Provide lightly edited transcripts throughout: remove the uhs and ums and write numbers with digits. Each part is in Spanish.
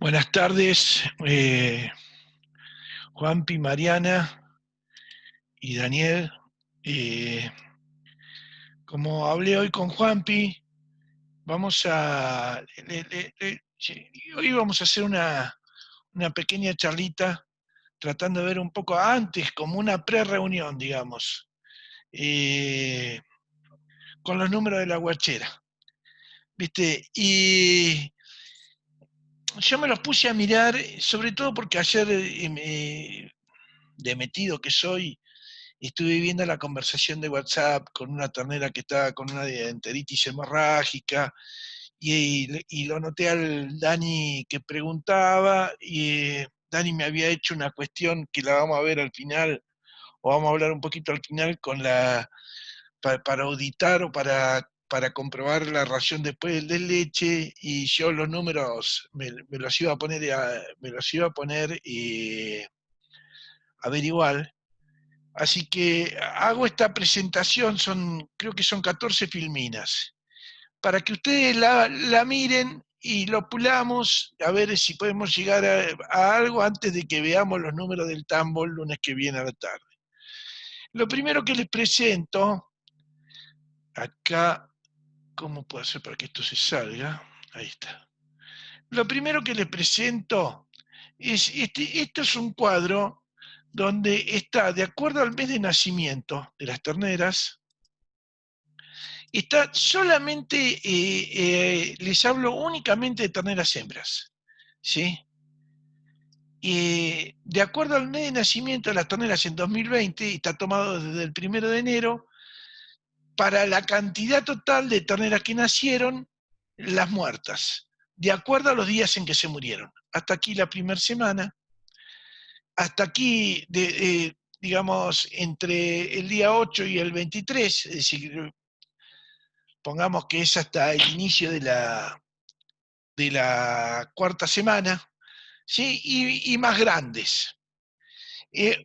Buenas tardes, Juanpi, Mariana y Daniel. Eh, Como hablé hoy con Juanpi, vamos a, sí, hoy vamos a hacer una pequeña charlita tratando de ver un poco antes, como una pre-reunión, digamos, eh, con los números de la guachera, ¿viste? Y yo me los puse a mirar, sobre todo porque ayer, de metido que soy, estuve viendo la conversación de WhatsApp con una ternera que estaba con una enteritis hemorrágica y lo noté al Dani que preguntaba y Dani me había hecho una cuestión que la vamos a ver al final, o vamos a hablar un poquito al final para auditar o para comprobar la ración después de leche, y yo los números me los iba a poner, me los iba a poner a ver igual. Así que hago esta presentación, creo que son 14 filminas, para que ustedes la miren y lo pulamos, a ver si podemos llegar a algo antes de que veamos los números del tambo el lunes que viene a la tarde. Lo primero que les presento, acá, ¿cómo puedo hacer para que esto se salga? Ahí está. Lo primero que les presento es, esto es un cuadro donde está, de acuerdo al mes de nacimiento de las terneras, está solamente, les hablo únicamente de terneras hembras, ¿sí? De acuerdo al mes de nacimiento de las terneras en 2020, está tomado desde el 1 de enero, para la cantidad total de terneras que nacieron, las muertas, de acuerdo a los días en que se murieron. Hasta aquí la primera semana, hasta aquí, digamos, entre el día 8 y el 23, es decir, pongamos que es hasta el inicio de la cuarta semana, ¿sí? Y más grandes.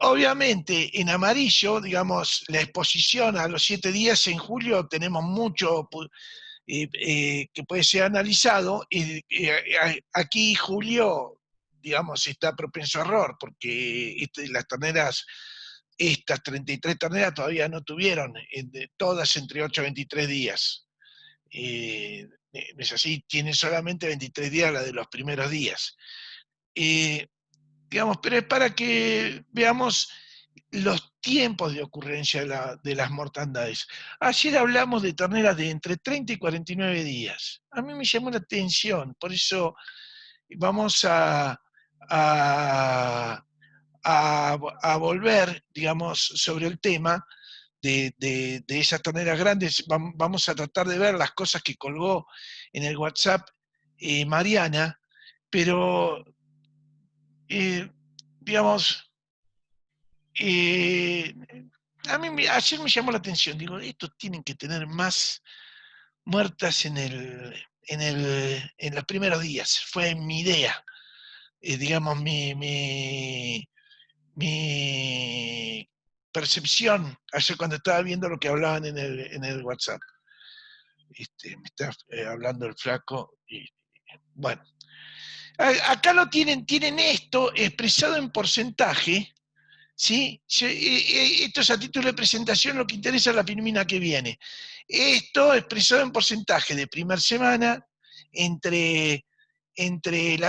Obviamente, en amarillo, digamos, la exposición a los 7 días en julio, tenemos mucho que puede ser analizado. Aquí julio, digamos, está propenso a error, porque las terneras, estas 33 terneras todavía no tuvieron, todas entre 8 y 23 días. Es así, tiene solamente 23 días la de los primeros días. Eh, digamos, pero es para que veamos los tiempos de ocurrencia de las mortandades. Ayer hablamos de terneras de entre 30 y 49 días. A mí me llamó la atención, por eso vamos a, a volver, digamos, sobre el tema de esas terneras grandes. Vamos a tratar de ver las cosas que colgó en el WhatsApp, Mariana, pero, eh, digamos, eh, ayer me llamó la atención, digo, estos tienen que tener más muertas en los primeros días. Fue mi idea, digamos, mi percepción ayer cuando estaba viendo lo que hablaban en el WhatsApp. Me está hablando el flaco y bueno. Acá lo tienen esto expresado en porcentaje. ¿Sí? Esto es a título de presentación, lo que interesa es la filmina que viene. Esto expresado en porcentaje de primera semana, entre, entre el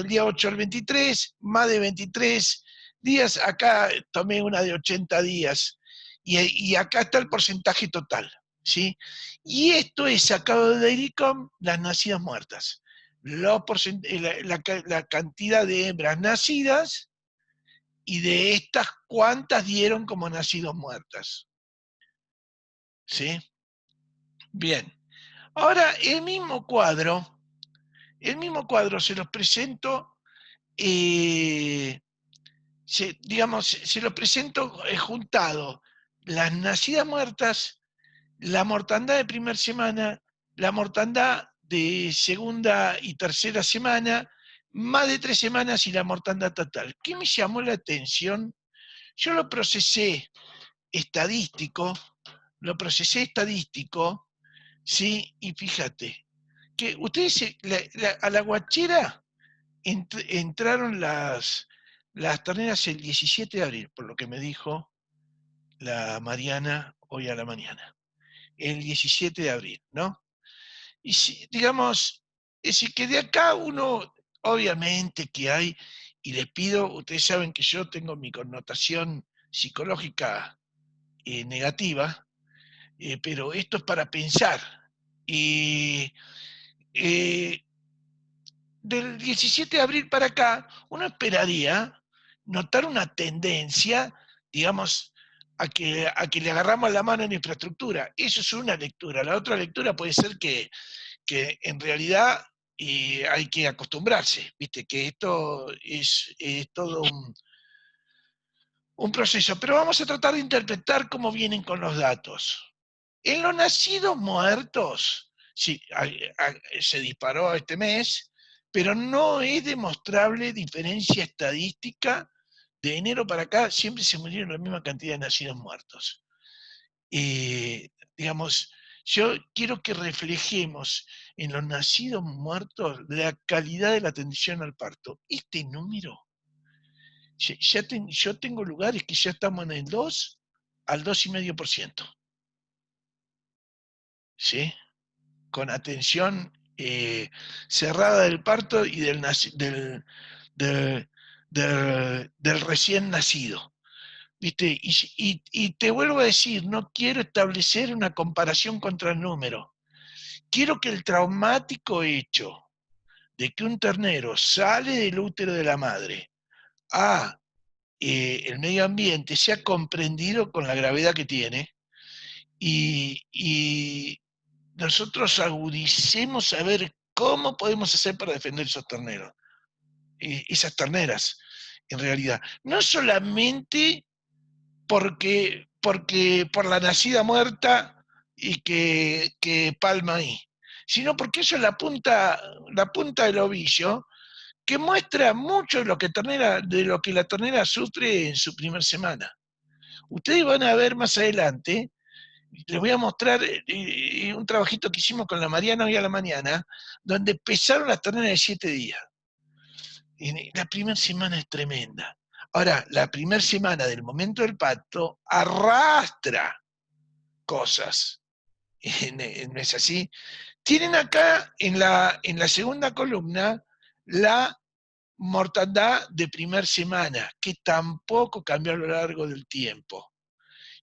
día 8 al 23, más de 23 días. Acá tomé una de 80 días, y acá está el porcentaje total, ¿sí? Y esto es sacado de DailyCom, las nacidas muertas. La cantidad de hembras nacidas, y de estas, ¿cuántas dieron como nacidos muertas? ¿Sí? Bien. Ahora, el mismo cuadro se los presento, digamos, se los presento juntado las nacidas muertas, la mortandad de primera semana, la mortandad de segunda y tercera semana, más de 3 semanas y la mortandad total. ¿Qué me llamó la atención? Yo estadístico, lo procesé estadístico, ¿sí? Y fíjate, que ustedes, a la guachera entraron las terneras el 17 de abril, por lo que me dijo la Mariana hoy a la mañana. El 17 de abril, ¿no? Y si, digamos, es decir, que de acá uno, obviamente que hay, y les pido, ustedes saben que yo tengo mi connotación psicológica negativa, pero esto es para pensar. Y del 17 de abril para acá, uno esperaría notar una tendencia, digamos, a que le agarramos la mano en infraestructura. Eso es una lectura. La otra lectura puede ser que en realidad hay que acostumbrarse, ¿viste? Que esto es todo un proceso. Pero vamos a tratar de interpretar cómo vienen con los datos. En los nacidos muertos, sí, se disparó este mes, pero no es demostrable diferencia estadística. De enero para acá siempre se murieron la misma cantidad de nacidos muertos. Digamos, yo quiero que reflejemos en los nacidos muertos la calidad de la atención al parto. Este número, yo tengo lugares que ya estamos en el 2 al 2,5%. ¿Sí? Con atención cerrada del parto y del recién nacido. ¿Viste? Y te vuelvo a decir, no quiero establecer una comparación contra el número. Quiero que el traumático hecho de que un ternero sale del útero de la madre a el medio ambiente sea comprendido con la gravedad que tiene y nosotros agudicemos a ver cómo podemos hacer para defender esos terneros, esas terneras, en realidad. No solamente porque por la nacida muerta y que palma ahí, sino porque eso es la punta del ovillo que muestra mucho de lo que la ternera sufre en su primer semana. Ustedes van a ver más adelante, les voy a mostrar un trabajito que hicimos con la Mariana hoy a la mañana, donde pesaron las terneras de 7 días. Y la primera semana es tremenda. Ahora, la primera semana del momento del parto arrastra cosas. ¿No es así? Tienen acá en la segunda columna la mortandad de primera semana, que tampoco cambió a lo largo del tiempo.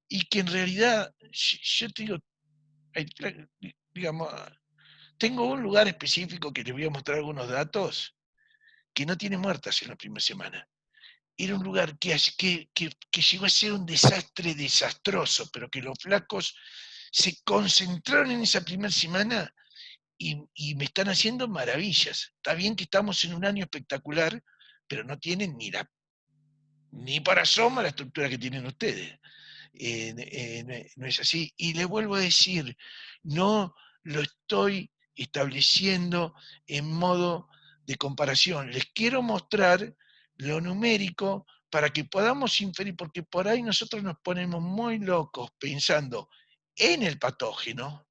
Y que en realidad, yo te digo, digamos, tengo un lugar específico que les voy a mostrar algunos datos que no tiene muertas en la primera semana. Era un lugar que llegó a ser un desastre desastroso, pero que los flacos se concentraron en esa primera semana y me están haciendo maravillas. Está bien que estamos en un año espectacular, pero no tienen ni para asoma la estructura que tienen ustedes. No es así. Y les vuelvo a decir, no lo estoy estableciendo en modo de comparación. Les quiero mostrar lo numérico para que podamos inferir, porque por ahí nosotros nos ponemos muy locos pensando en el patógeno,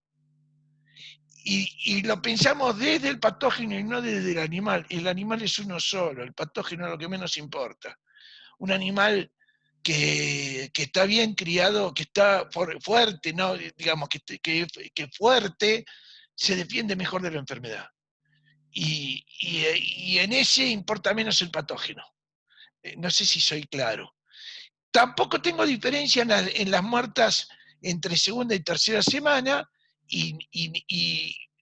y lo pensamos desde el patógeno y no desde el animal. El animal es uno solo, el patógeno es lo que menos importa. Un animal que está bien criado, que está fuerte, ¿no? Digamos, que fuerte, se defiende mejor de la enfermedad. Y en ese importa menos el patógeno. No sé si soy claro. Tampoco tengo diferencia en las muertas entre segunda y tercera semana y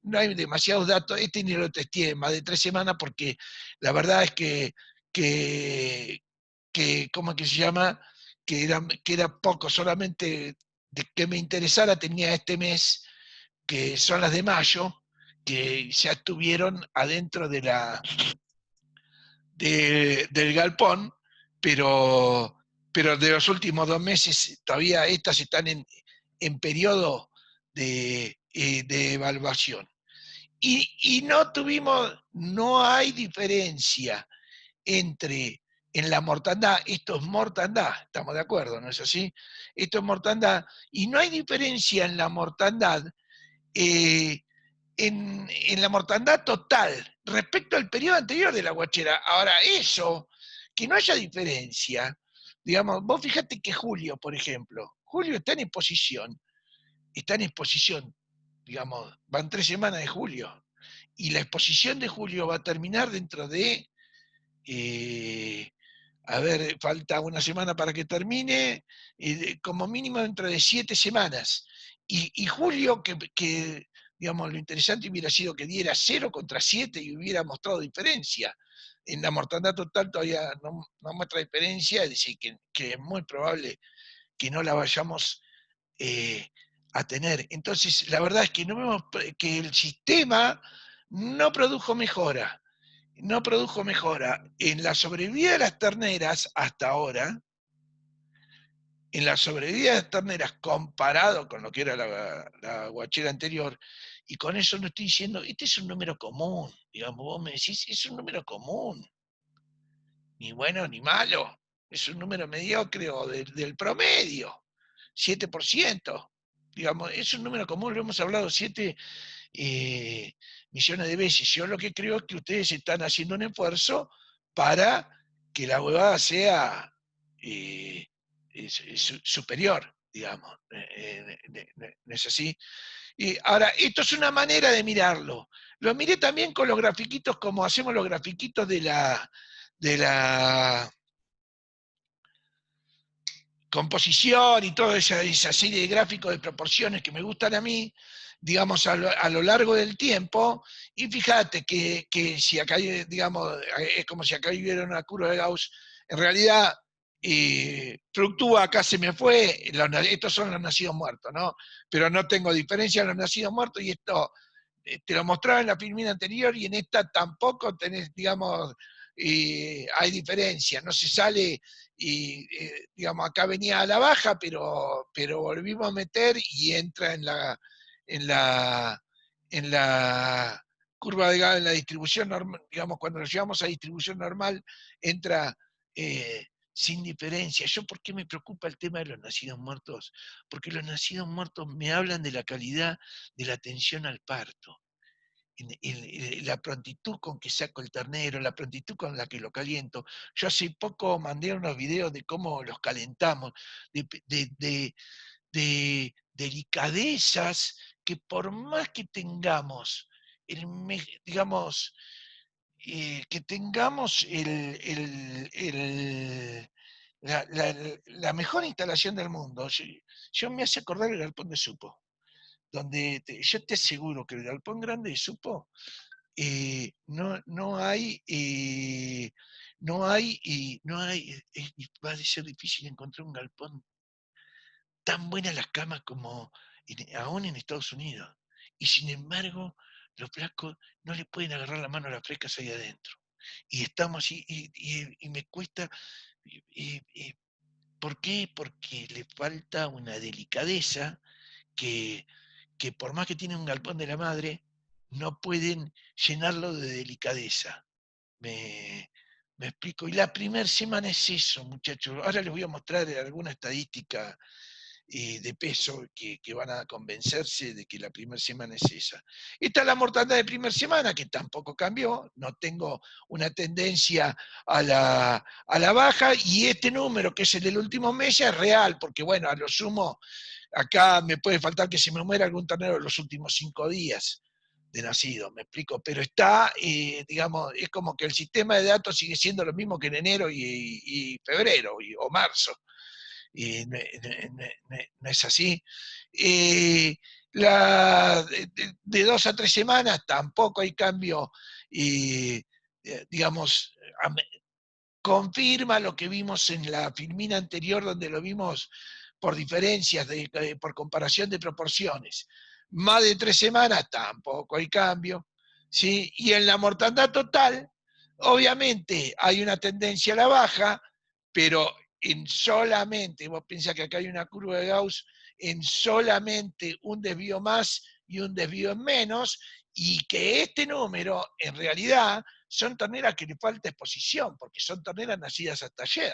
no hay demasiados datos. Este ni lo testé más de 3 semanas porque la verdad es que ¿cómo es que se llama? Que era poco, solamente de que me interesara tenía este mes, que son las de mayo, que ya estuvieron adentro del galpón, pero de los últimos 2 meses todavía estas están en periodo de evaluación. Y no hay diferencia entre en la mortandad, esto es mortandad, estamos de acuerdo, ¿no es así? Esto es mortandad, y no hay diferencia en la mortandad en la mortandad total respecto al periodo anterior de la guachera. Ahora, eso, que no haya diferencia, digamos, vos fíjate que Julio, por ejemplo, Julio está en exposición, digamos, van 3 semanas de julio, y la exposición de julio va a terminar dentro de, eh, a ver, falta una semana para que termine, como mínimo dentro de 7 semanas. Y julio, digamos, lo interesante hubiera sido que diera 0 contra 7 y hubiera mostrado diferencia. En la mortandad total todavía no muestra diferencia, es decir, que es muy probable que no la vayamos eh, a tener. Entonces, la verdad es que, no vemos que el sistema no produjo mejora. No produjo mejora. En la sobrevida de las terneras hasta ahora, en la sobrevida de las terneras comparado con lo que era la guachera anterior, y con eso no estoy diciendo, este es un número común, digamos, vos me decís, es un número común, ni bueno ni malo, es un número mediocre o del promedio, 7%, digamos, es un número común, lo hemos hablado 7 millones de veces. Yo lo que creo es que ustedes están haciendo un esfuerzo para que la huevada sea eh, superior, digamos. ¿No es así? Y ahora, esto es una manera de mirarlo. Lo miré también con los grafiquitos, como hacemos los grafiquitos de la composición y toda esa serie de gráficos de proporciones que me gustan a mí, digamos, a lo largo del tiempo, y fíjate que si acá, digamos, es como si acá hubiera una curva de Gauss, en realidad fluctúa, acá se me fue, estos son los nacidos muertos, ¿no? Pero no tengo diferencia en los nacidos muertos, y esto te lo mostraba en la filmina anterior, y en esta tampoco tenés, digamos, hay diferencia, no se sale, y digamos, acá venía a la baja, pero volvimos a meter y entra en la, en la curva de en la distribución normal, digamos, cuando lo llevamos a distribución normal, entra sin diferencia. ¿Yo por qué me preocupa el tema de los nacidos muertos? Porque los nacidos muertos me hablan de la calidad de la atención al parto, la prontitud con que saco el ternero, la prontitud con la que lo caliento. Yo hace poco mandé unos videos de cómo los calentamos, de delicadezas que por más que tengamos, digamos, que tengamos la mejor instalación del mundo. Yo me hace acordar el galpón de Supo, donde yo te aseguro que el galpón grande de Supo va a ser difícil encontrar un galpón tan buenas las camas como aún en Estados Unidos. Y sin embargo, los flacos no le pueden agarrar la mano a las frescas ahí adentro. Y estamos así, y me cuesta. ¿Por qué? Porque le falta una delicadeza que, que por más que tiene un galpón de la madre, no pueden llenarlo de delicadeza. Me, me explico. Y la primera semana es eso, muchachos. Ahora les voy a mostrar alguna estadística de peso que van a convencerse de que la primera semana es esa. Esta es la mortandad de primera semana, que tampoco cambió, no tengo una tendencia a la baja, y este número, que es el del último mes, es real, porque bueno, a lo sumo, acá me puede faltar que se me muera algún ternero en los últimos 5 días de nacido, me explico, pero está, digamos, es como que el sistema de datos sigue siendo lo mismo que en enero y febrero o marzo, y no es así. Eh, de 2 a 3 semanas tampoco hay cambio, digamos, confirma lo que vimos en la filmina anterior, donde lo vimos por diferencias, por comparación de proporciones. Más de 3 semanas tampoco hay cambio, ¿sí? Y en la mortandad total, obviamente hay una tendencia a la baja, pero en solamente, vos pensás que acá hay una curva de Gauss, en solamente un desvío más y un desvío en menos, y que este número, en realidad, son terneras que le falta exposición, porque son terneras nacidas hasta ayer.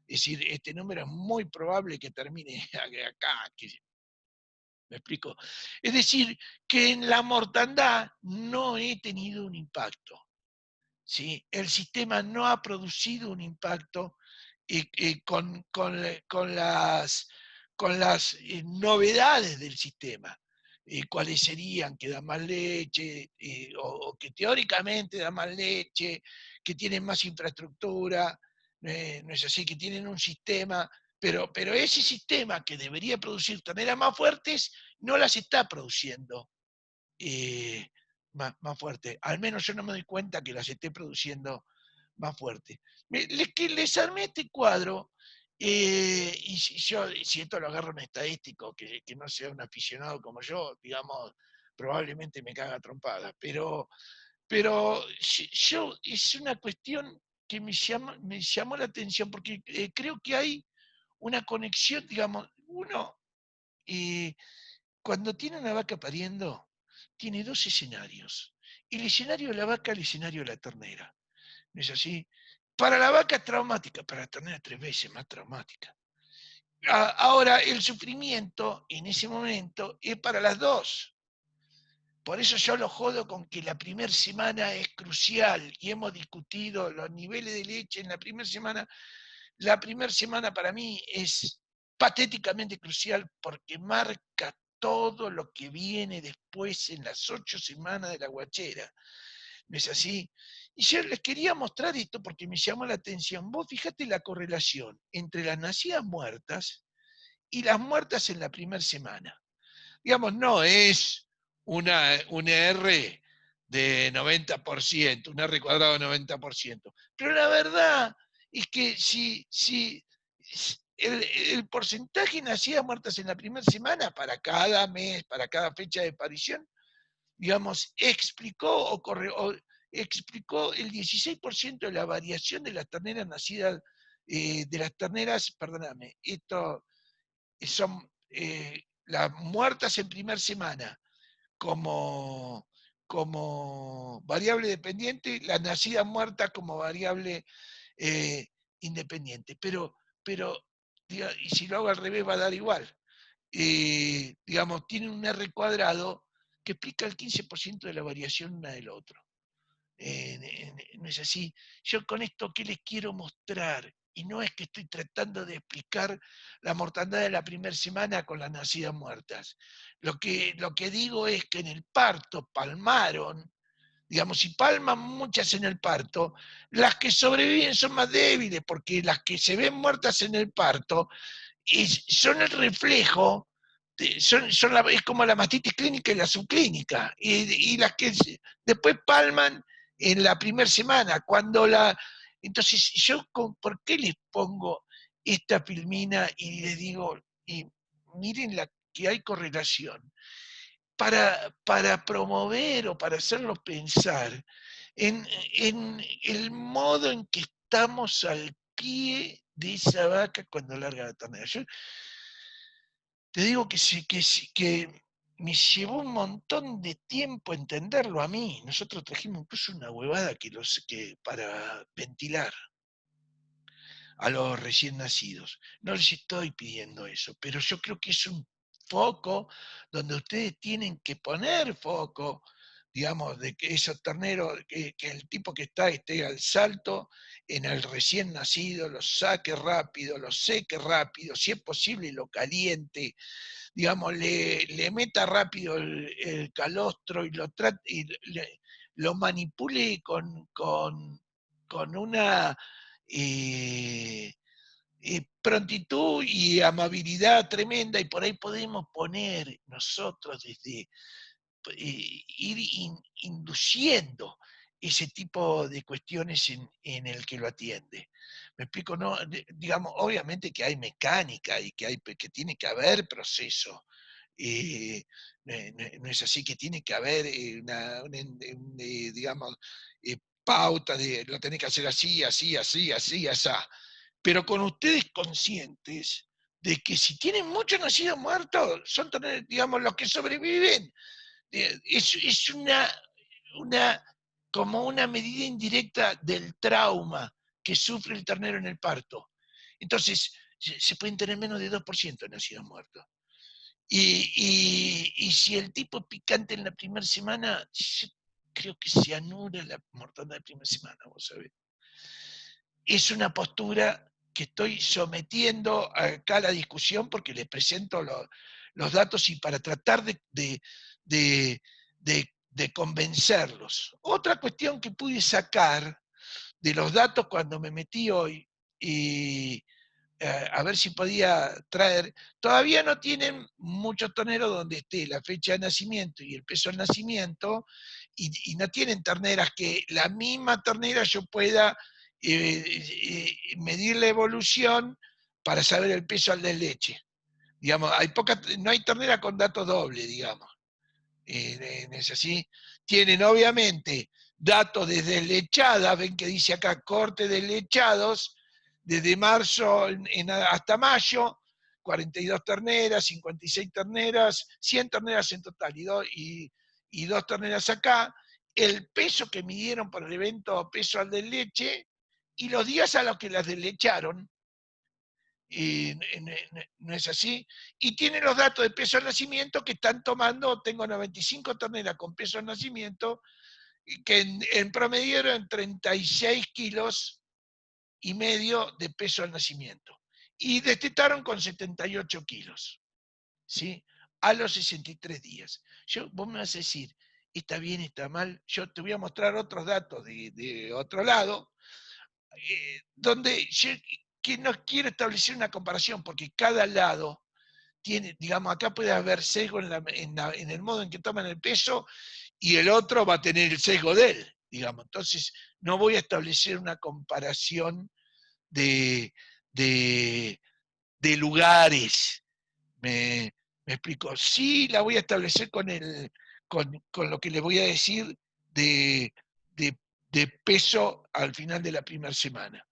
Es decir, este número es muy probable que termine acá, que ¿Me explico? Es decir, que en la mortandad no he tenido un impacto. ¿Sí? El sistema no ha producido un impacto con las novedades del sistema. ¿Cuáles serían? Que da más leche, o que teóricamente da más leche, que tienen más infraestructura, no es así, que tienen un sistema, pero ese sistema que debería producir terneras más fuertes, no las está produciendo más fuerte. Al menos yo no me doy cuenta que las esté produciendo más fuerte. Les armé este cuadro, y si esto lo agarro en estadístico, que no sea un aficionado como yo, digamos, probablemente me caga trompada, pero yo es una cuestión que me llamó la atención, porque creo que hay una conexión, digamos, uno, eh, cuando tiene una vaca pariendo, tiene dos escenarios. El escenario de la vaca, el escenario de la ternera. ¿No es así? Para la vaca es traumática, para la ternera 3 veces más traumática. Ahora, el sufrimiento en ese momento es para las dos. Por eso yo lo jodo con que la primera semana es crucial y hemos discutido los niveles de leche en la primera semana. La primera semana para mí es patéticamente crucial porque marca todo lo que viene después en las 8 semanas de la guachera. ¿No es así? Y yo les quería mostrar esto porque me llamó la atención. Vos fíjate la correlación entre las nacidas muertas y las muertas en la primera semana. Digamos, no es una R de 90%, un R cuadrado de 90%. Pero la verdad es que si el porcentaje de nacidas muertas en la primera semana para cada mes, para cada fecha de aparición, digamos, explicó el 16% de la variación de las terneras nacidas, de las terneras, perdóname, esto son las muertas en primera semana como, como variable dependiente, las nacidas muertas como variable eh, independiente. Pero y si lo hago al revés va a dar igual. Digamos, tiene un R cuadrado que explica el 15% de la variación una del otro. No es así. Yo con esto, ¿qué les quiero mostrar? Y no es que estoy tratando de explicar la mortandad de la primera semana con las nacidas muertas. Lo que digo es que en el parto palmaron, digamos, si palman muchas en el parto, las que sobreviven son más débiles, porque las que se ven muertas en el parto son el reflejo, es como la mastitis clínica y la subclínica, y las que después palman en la primera semana, Entonces, ¿por qué les pongo esta filmina y les digo, y miren que hay correlación? Para promover o para hacerlos pensar en el modo en que estamos al pie de esa vaca cuando larga la ternera. Yo te digo que me llevó un montón de tiempo entenderlo a mí. Nosotros trajimos incluso una huevada para ventilar a los recién nacidos. No les estoy pidiendo eso, pero yo creo que es un foco donde ustedes tienen que poner foco, digamos, de que esos terneros, que el tipo que esté al salto en el recién nacido, lo saque rápido, lo seque rápido, si es posible lo caliente, digamos, le meta rápido el calostro y lo manipule con una prontitud y amabilidad tremenda, y por ahí podemos poner nosotros desde ir induciendo ese tipo de cuestiones en el que lo atiende. Me explico, ¿no? Digamos, obviamente que hay mecánica y que tiene que haber proceso. No es así, que tiene que haber digamos, pauta de lo tenés que hacer así, así, así, así, así. Pero con ustedes conscientes de que si tienen muchos nacidos muertos, son, digamos, los que sobreviven. Es como una medida indirecta del trauma que sufre el ternero en el parto. Entonces, se pueden tener menos de 2% de nacidos muertos. Y si el tipo es picante en la primera semana, yo creo que se anula la mortandad de primera semana, vos sabés. Es una postura que estoy sometiendo acá a la discusión porque les presento los datos y para tratar de convencerlos. Otra cuestión que pude sacar de los datos cuando me metí hoy y a ver si podía traer, todavía no tienen muchos toneros donde esté la fecha de nacimiento y el peso del nacimiento, y no tienen terneras que la misma ternera yo pueda medir la evolución para saber el peso al de leche. Digamos, no hay ternera con datos dobles, digamos. Es así. Tienen obviamente datos de deslechadas, ven que dice acá corte de deslechados, desde marzo hasta mayo, 42 terneras, 56 terneras, 100 terneras en total y dos terneras acá, el peso que midieron por el evento peso al de leche y los días a los que las deslecharon, y no es así. Y tiene los datos de peso de nacimiento que están tomando, tengo 95 terneras con peso de nacimiento, que en promedio eran 36 kilos y medio de peso al nacimiento. Y destetaron con 78 kilos, ¿sí? A los 63 días. Vos me vas a decir, está bien, está mal. Yo te voy a mostrar otros datos de otro lado, donde yo que no quiero establecer una comparación, porque cada lado tiene, digamos, acá puede haber sesgo en el modo en que toman el peso y el otro va a tener el sesgo de él, digamos. Entonces, no voy a establecer una comparación de, de, de lugares. Me explico. Sí la voy a establecer con lo que le voy a decir de, de, de peso al final de la primera semana.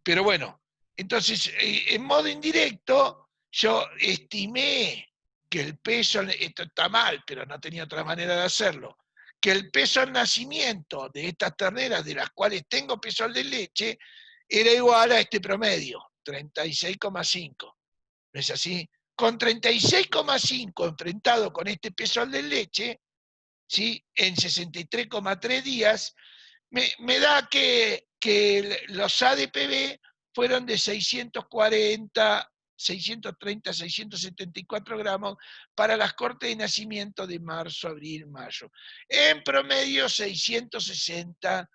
Pero bueno, entonces, en modo indirecto, yo estimé que el peso, esto está mal, pero no tenía otra manera de hacerlo, que el peso al nacimiento de estas terneras, de las cuales tengo peso al de leche, era igual a este promedio, 36,5. ¿No es así? Con 36,5 enfrentado con este peso al de leche, ¿sí? En 63,3 días, me da que los ADPB fueron de 640, 630, 674 gramos para las cortes de nacimiento de marzo, abril, mayo. En promedio 660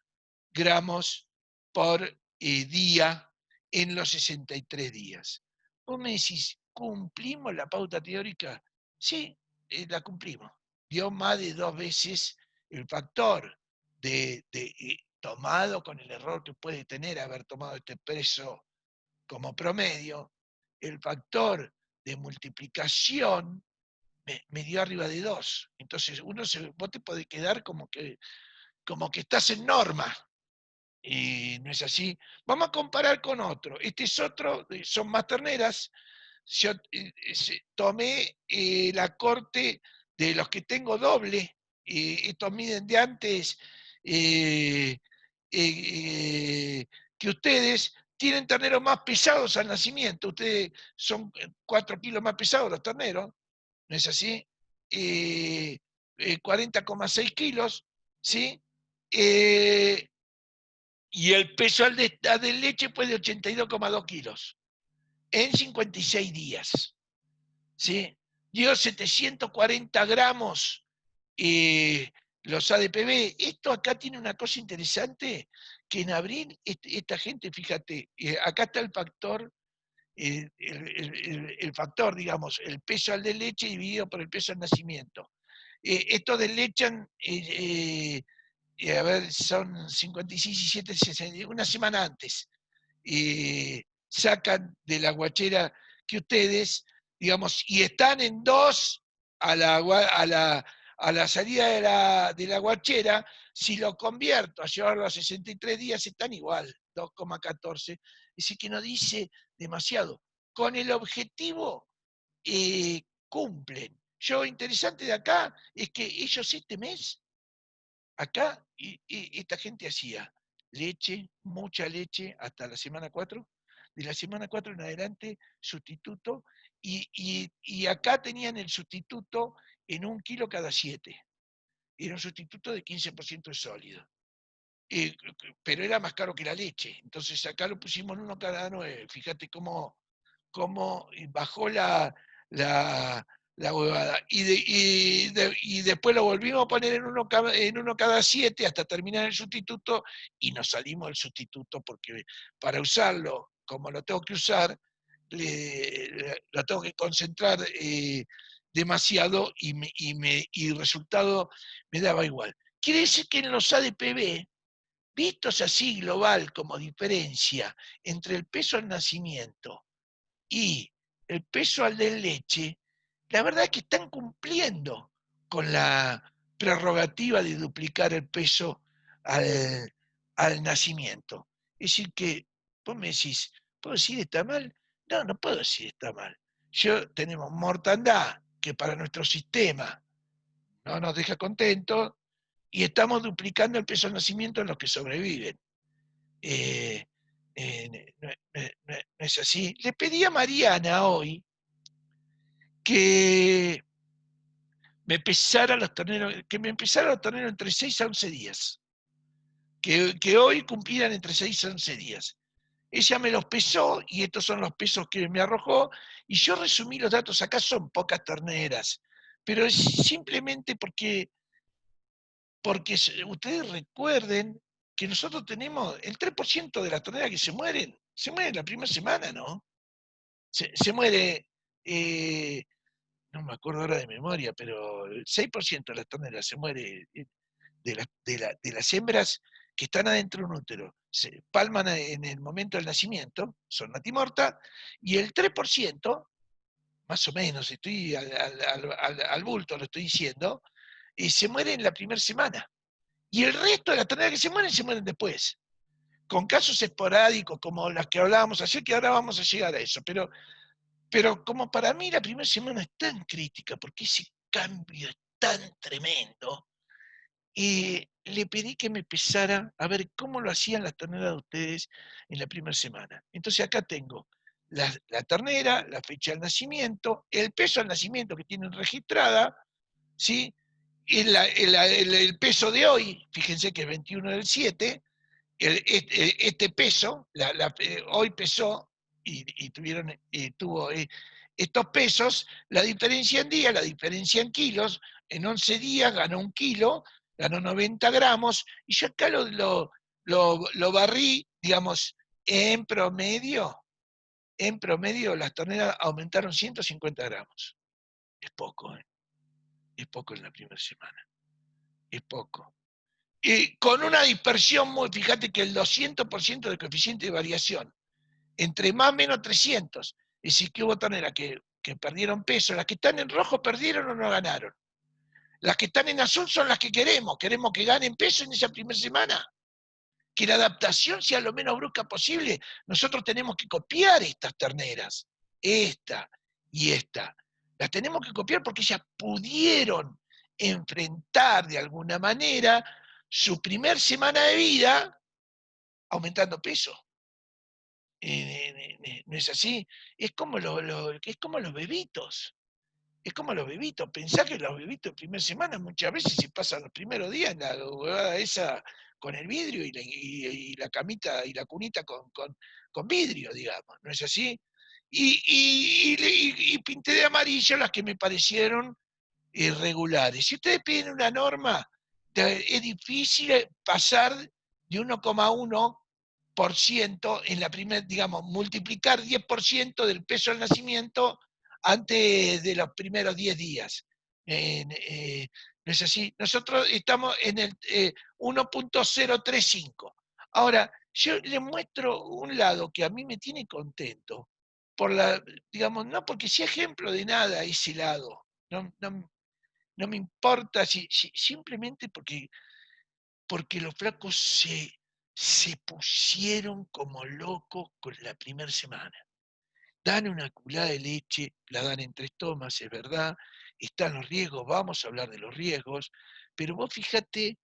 gramos por día en los 63 días. Vos me decís, ¿cumplimos la pauta teórica? Sí, la cumplimos. Dio más de 2 veces el factor tomado con el error que puede tener haber tomado este peso como promedio, el factor de multiplicación me dio arriba de 2. Entonces, vos te podés quedar como que estás en norma. Y no es así. Vamos a comparar con otro. Este es otro, son más terneras. Yo tomé la corte de los que tengo doble. Estos miden de antes eh, que ustedes. Tienen terneros más pesados al nacimiento. Ustedes son 4 kilos más pesados los terneros. ¿No es así? 40,6 kilos. ¿Sí? Y el peso de leche fue de 82,2 kilos en 56 días. ¿Sí? Dio 740 gramos los ADPB. Esto acá tiene una cosa interesante, que en abril esta gente, fíjate, acá está el factor, el factor, digamos, el peso al de leche dividido por el peso al nacimiento. Estos deslechan a ver, son 56 y 7, 60, una semana antes, sacan de la guachera que ustedes, digamos, y están en 2 a la salida de la guachera, si lo convierto a llevarlo a 63 días, están igual, 2,14. Es decir, que no dice demasiado. Con el objetivo cumplen. Yo, interesante de acá es que ellos este mes acá esta gente hacía leche, mucha leche hasta la semana 4, de la semana 4 en adelante sustituto y acá tenían el sustituto en 1 kilo cada 7. Era un sustituto de 15% de sólido. Pero era más caro que la leche. Entonces acá lo pusimos en 1 cada 9. Fíjate cómo bajó la huevada. Y después lo volvimos a poner en uno cada 7 hasta terminar el sustituto y nos salimos del sustituto porque para usarlo, como lo tengo que usar, lo tengo que concentrar demasiado y el resultado me daba igual. Quiere decir que en los ADPB, vistos así global como diferencia entre el peso al nacimiento y el peso al de leche, la verdad es que están cumpliendo con la prerrogativa de duplicar el peso al nacimiento. Es decir que vos me decís, ¿puedo decir está mal? No, no puedo decir está mal. Tenemos mortandad, que para nuestro sistema no nos deja contentos, y estamos duplicando el peso al nacimiento en los que sobreviven. No es así. Le pedí a Mariana hoy que me empezara los terneros entre 6 a 11 días. Que hoy cumplieran entre 6 a 11 días. Ella me los pesó y estos son los pesos que me arrojó y yo resumí los datos. Acá son pocas terneras, pero es simplemente porque ustedes recuerden que nosotros tenemos el 3% de las terneras que se mueren la primera semana, ¿no? Se muere, no me acuerdo ahora de memoria, pero el 6% de las terneras se muere de las hembras que están adentro de un útero. Se palman en el momento del nacimiento, son natimortas, y el 3%, más o menos, estoy al bulto lo estoy diciendo, se muere en la primera semana. Y el resto de las terneras que se mueren después. Con casos esporádicos como las que hablábamos ayer, que ahora vamos a llegar a eso. Pero como para mí la primera semana es tan crítica, porque ese cambio es tan tremendo, le pedí que me empezara a ver cómo lo hacían las terneras de ustedes en la primera semana. Entonces acá tengo la ternera, la fecha del nacimiento, el peso al nacimiento que tienen registrada, ¿sí? El peso de hoy, fíjense que es 21 del 7, este peso, hoy pesó y tuvo estos pesos, la diferencia en días, la diferencia en kilos, en 11 días ganó 1 kilo, ganó 90 gramos, y yo acá lo barrí, digamos, en promedio las terneras aumentaron 150 gramos. Es poco, ¿eh? Es poco en la primera semana. Es poco. Con una dispersión fíjate que el 200% de coeficiente de variación, entre más o menos 300, es decir, que hubo terneras que perdieron peso, las que están en rojo perdieron o no ganaron. Las que están en azul son las que queremos que ganen peso en esa primera semana, que la adaptación sea lo menos brusca posible. Nosotros tenemos que copiar estas terneras, esta y esta. Las tenemos que copiar porque ellas pudieron enfrentar de alguna manera su primer semana de vida aumentando peso. ¿No es así? Es como los bebitos. Es como los bebitos. Pensá que los bebitos de primera semana muchas veces se pasan los primeros días en la huevada esa con el vidrio y la camita y la cunita con vidrio, digamos. ¿No es así? Y pinté de amarillo las que me parecieron irregulares. Si ustedes piden una norma, es difícil pasar de 1,1% en la primera, digamos, multiplicar 10% del peso del nacimiento antes de los primeros 10 días. ¿No es así? Nosotros estamos en el 1,035. Ahora, yo les muestro un lado que a mí me tiene contento, digamos, no porque sea ejemplo de nada ese lado, no me importa, simplemente porque los flacos se pusieron como locos con la primera semana. Dan una culada de leche, la dan en 3 tomas, es verdad, están los riesgos, vamos a hablar de los riesgos, pero vos fíjate,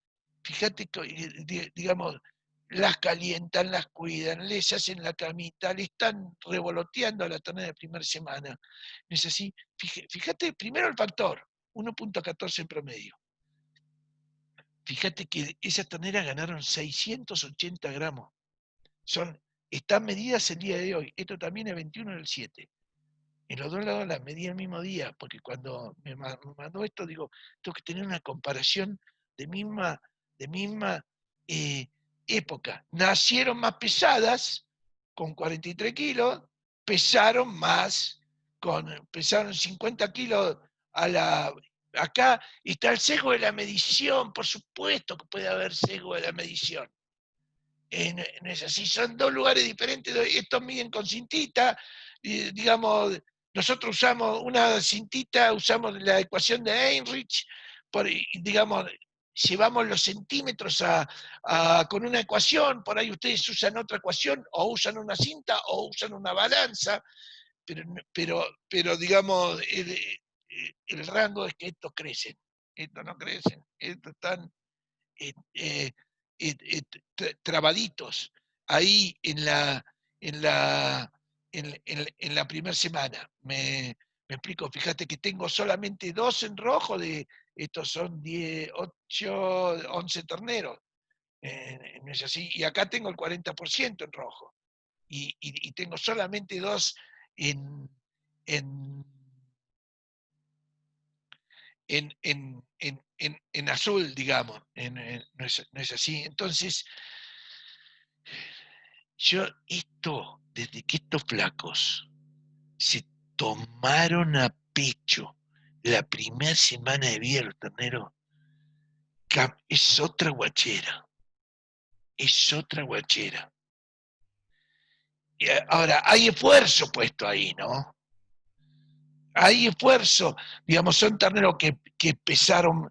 digamos, las calientan, las cuidan, les hacen la camita, le están revoloteando a la ternera de primera semana. ¿No es así? Fíjate, primero el factor, 1.14 en promedio. Fíjate que esas terneras ganaron 680 gramos. Están medidas el día de hoy. Esto también es 21 del 7. En los dos lados las medí el mismo día, porque cuando me mandó esto, digo, tengo que tener una comparación de misma eh, época. Nacieron más pesadas, con 43 kilos, pesaron más, pesaron 50 kilos a la... Acá está el sesgo de la medición, por supuesto que puede haber sesgo de la medición. No es así, son dos lugares diferentes. Estos miden con cintita, digamos, nosotros usamos una cintita, usamos la ecuación de Heinrich, digamos, llevamos los centímetros con una ecuación, por ahí ustedes usan otra ecuación, o usan una cinta, o usan una balanza, pero digamos, el rango es que estos crecen, estos no crecen, estos están eh, trabaditos ahí en la primera semana. Me explico, fíjate que tengo solamente 2 en rojo, estos son 10, 8, 11 terneros. No es así. Y acá tengo el 40% en rojo. Y tengo solamente 2 en, en, en azul, digamos. No es así. Entonces, desde que estos flacos se tomaron a pecho la primera semana de vida de los terneros, es otra guachera. Es otra guachera. Ahora, hay esfuerzo puesto ahí, ¿no? Hay esfuerzo, digamos, son terneros que pesaron,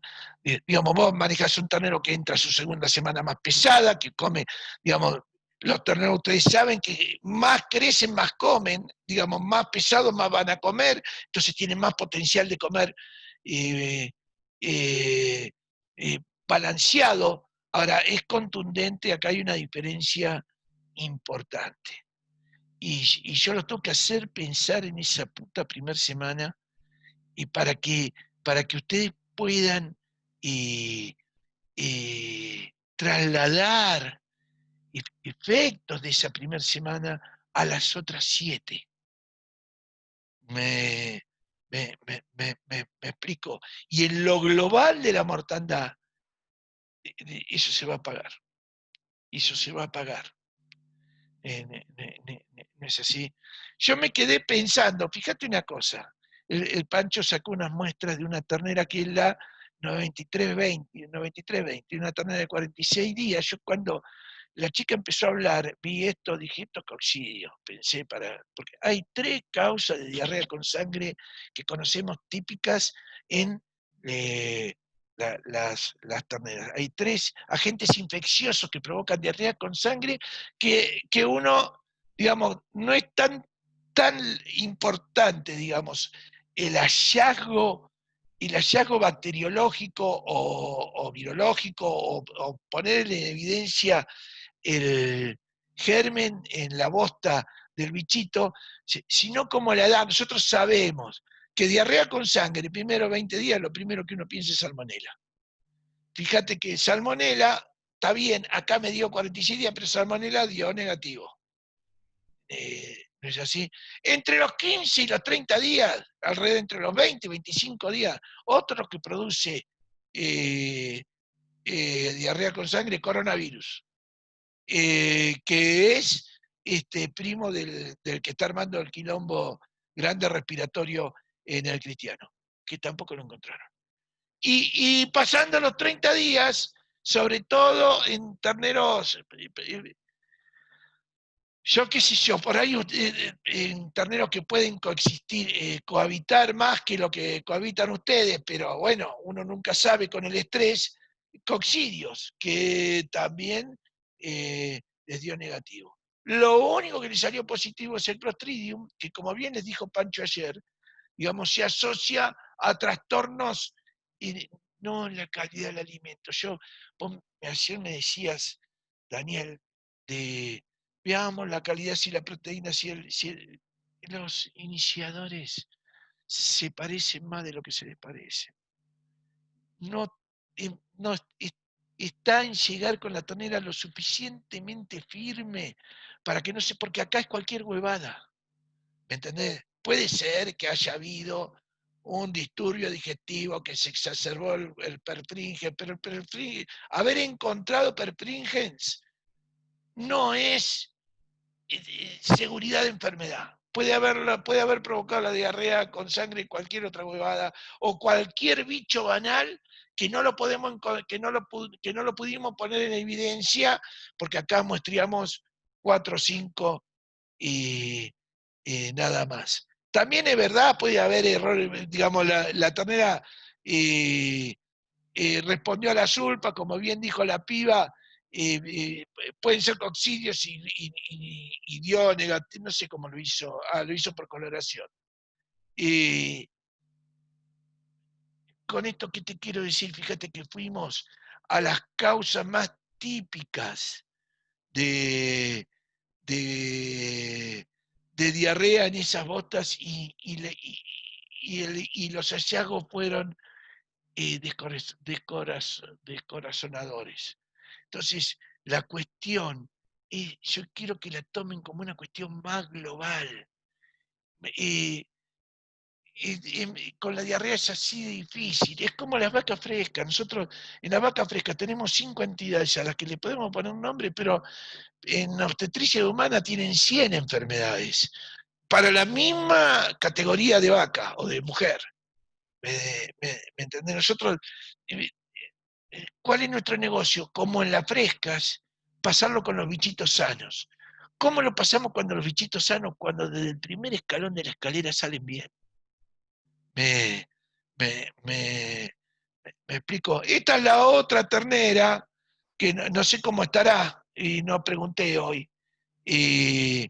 digamos, vos manejás un ternero que entra a su segunda semana más pesada, que come, digamos, los terneros ustedes saben que más crecen, más comen, digamos, más pesados, más van a comer, entonces tienen más potencial de comer eh, eh, balanceado. Ahora, es contundente, acá hay una diferencia importante. Y yo lo tengo que hacer pensar en esa puta primera semana, y para que ustedes puedan eh, trasladar efectos de esa primera semana a las otras 7. Me, me explico. Y en lo global de la mortandad, eso se va a pagar. Eso se va a pagar. No es así. Yo me quedé pensando, fíjate una cosa, el Pancho sacó unas muestras de una ternera que es la 9320, una ternera de 46 días. Yo cuando la chica empezó a hablar, vi esto, dije, esto es coccidio, pensé, porque hay 3 causas de diarrea con sangre que conocemos típicas en las terneras. Hay 3 agentes infecciosos que provocan diarrea con sangre que uno, digamos, no es tan importante, digamos, el hallazgo bacteriológico o virológico, o ponerle en evidencia el germen en la bosta del bichito, sino como la edad. Nosotros sabemos que diarrea con sangre, primero 20 días, lo primero que uno piensa es salmonela. Fíjate que salmonela, está bien, acá me dio 46 días, pero salmonela dio negativo. ¿No es así? Entre los 15 y los 30 días, alrededor entre los 20 y 25 días, otro que produce diarrea con sangre, coronavirus, que es primo del que está armando el quilombo grande respiratorio en el Cristiano, que tampoco lo encontraron. Y pasando los 30 días, sobre todo en terneros, yo qué sé yo, por ahí en terneros que pueden coexistir, cohabitar más que lo que cohabitan ustedes, pero bueno, uno nunca sabe con el estrés, coccidios, que también les dio negativo. Lo único que les salió positivo es el Clostridium, que como bien les dijo Pancho ayer, digamos, se asocia a trastornos, no en la calidad del alimento. Vos ayer me decías, Daniel, veamos la calidad, si la proteína, los iniciadores se parecen más de lo que se les parece. No, no está en llegar con la tonera lo suficientemente firme para que no se, porque acá es cualquier huevada, ¿me entendés? Puede ser que haya habido un disturbio digestivo, que se exacerbó el perpringen, pero el perpringen, haber encontrado perpringens no es seguridad de enfermedad. Puede haber provocado la diarrea con sangre y cualquier otra huevada, o cualquier bicho banal que no lo que no lo pudimos poner en evidencia, porque acá muestreamos 4 o 5 y nada más. También es verdad, puede haber errores, digamos, la ternera respondió a la sulpa, como bien dijo la piba, pueden ser coccidios y dio negativo, no sé cómo lo hizo, lo hizo por coloración. Con esto, ¿qué te quiero decir? Fíjate que fuimos a las causas más típicas de, de, de diarrea en esas botas y los hallazgos fueron descorazonadores. Entonces, la cuestión, yo quiero que la tomen como una cuestión más global. Eh, con la diarrea es así de difícil. Es como las vacas frescas. Nosotros en la vaca fresca tenemos 5 entidades a las que le podemos poner un nombre, pero en obstetricia humana tienen 100 enfermedades. Para la misma categoría de vaca o de mujer. ¿Me entendés? Nosotros, eh, ¿cuál es nuestro negocio? Como en las frescas, pasarlo con los bichitos sanos. ¿Cómo lo pasamos cuando los bichitos sanos? Cuando desde el primer escalón de la escalera salen bien. Me, me, me, me explico. Esta es la otra ternera, que no sé cómo estará, y no pregunté hoy. Y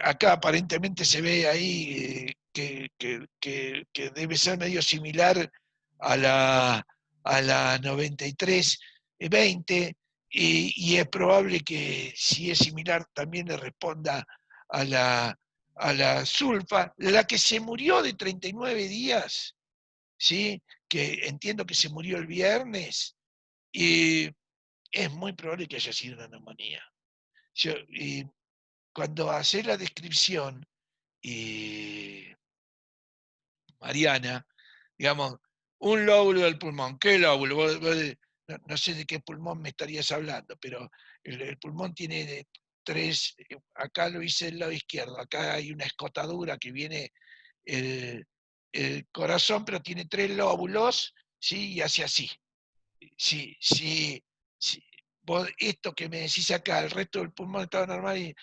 acá aparentemente se ve ahí que debe ser medio similar a la 93-20, y es probable que si es similar también le responda a la sulfa, la que se murió de 39 días, ¿sí? Que entiendo que se murió el viernes, y es muy probable que haya sido una neumonía. Y cuando hace la descripción, Mariana, digamos, un lóbulo del pulmón, ¿qué lóbulo? No sé de qué pulmón me estarías hablando, pero el pulmón tiene tres, acá lo hice del lado izquierdo, acá hay una escotadura que viene el, el corazón, pero tiene 3 lóbulos, ¿sí? Y hace así. Si vos esto que me decís acá, el resto del pulmón estaba normal y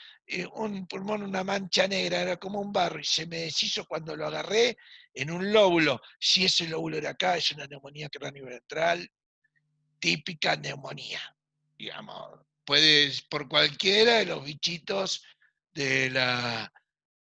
un pulmón, una mancha negra, era como un barro, y se me deshizo cuando lo agarré en un lóbulo. Si ese lóbulo era acá, es una neumonía craneoventral, típica neumonía, digamos. Puedes por cualquiera de los bichitos de la,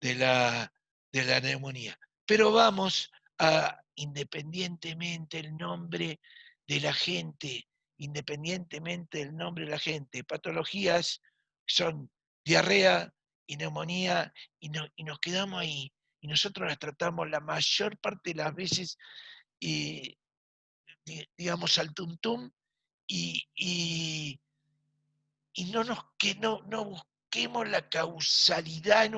de la, de la neumonía. Pero vamos a, independientemente el nombre de la gente, independientemente del nombre de la gente, patologías son diarrea y neumonía, y nos quedamos ahí. Y nosotros las tratamos la mayor parte de las veces, y, digamos, al tuntum, y no busquemos la causalidad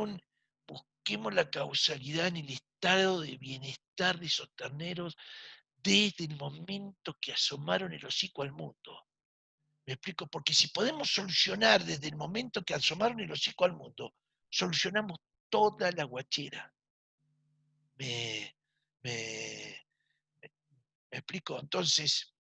busquemos la causalidad en el estado de bienestar de esos terneros desde el momento que asomaron el hocico al mundo. Me explico, porque si podemos solucionar desde el momento que asomaron el hocico al mundo, solucionamos toda la guachera. Me, me, me explico, entonces,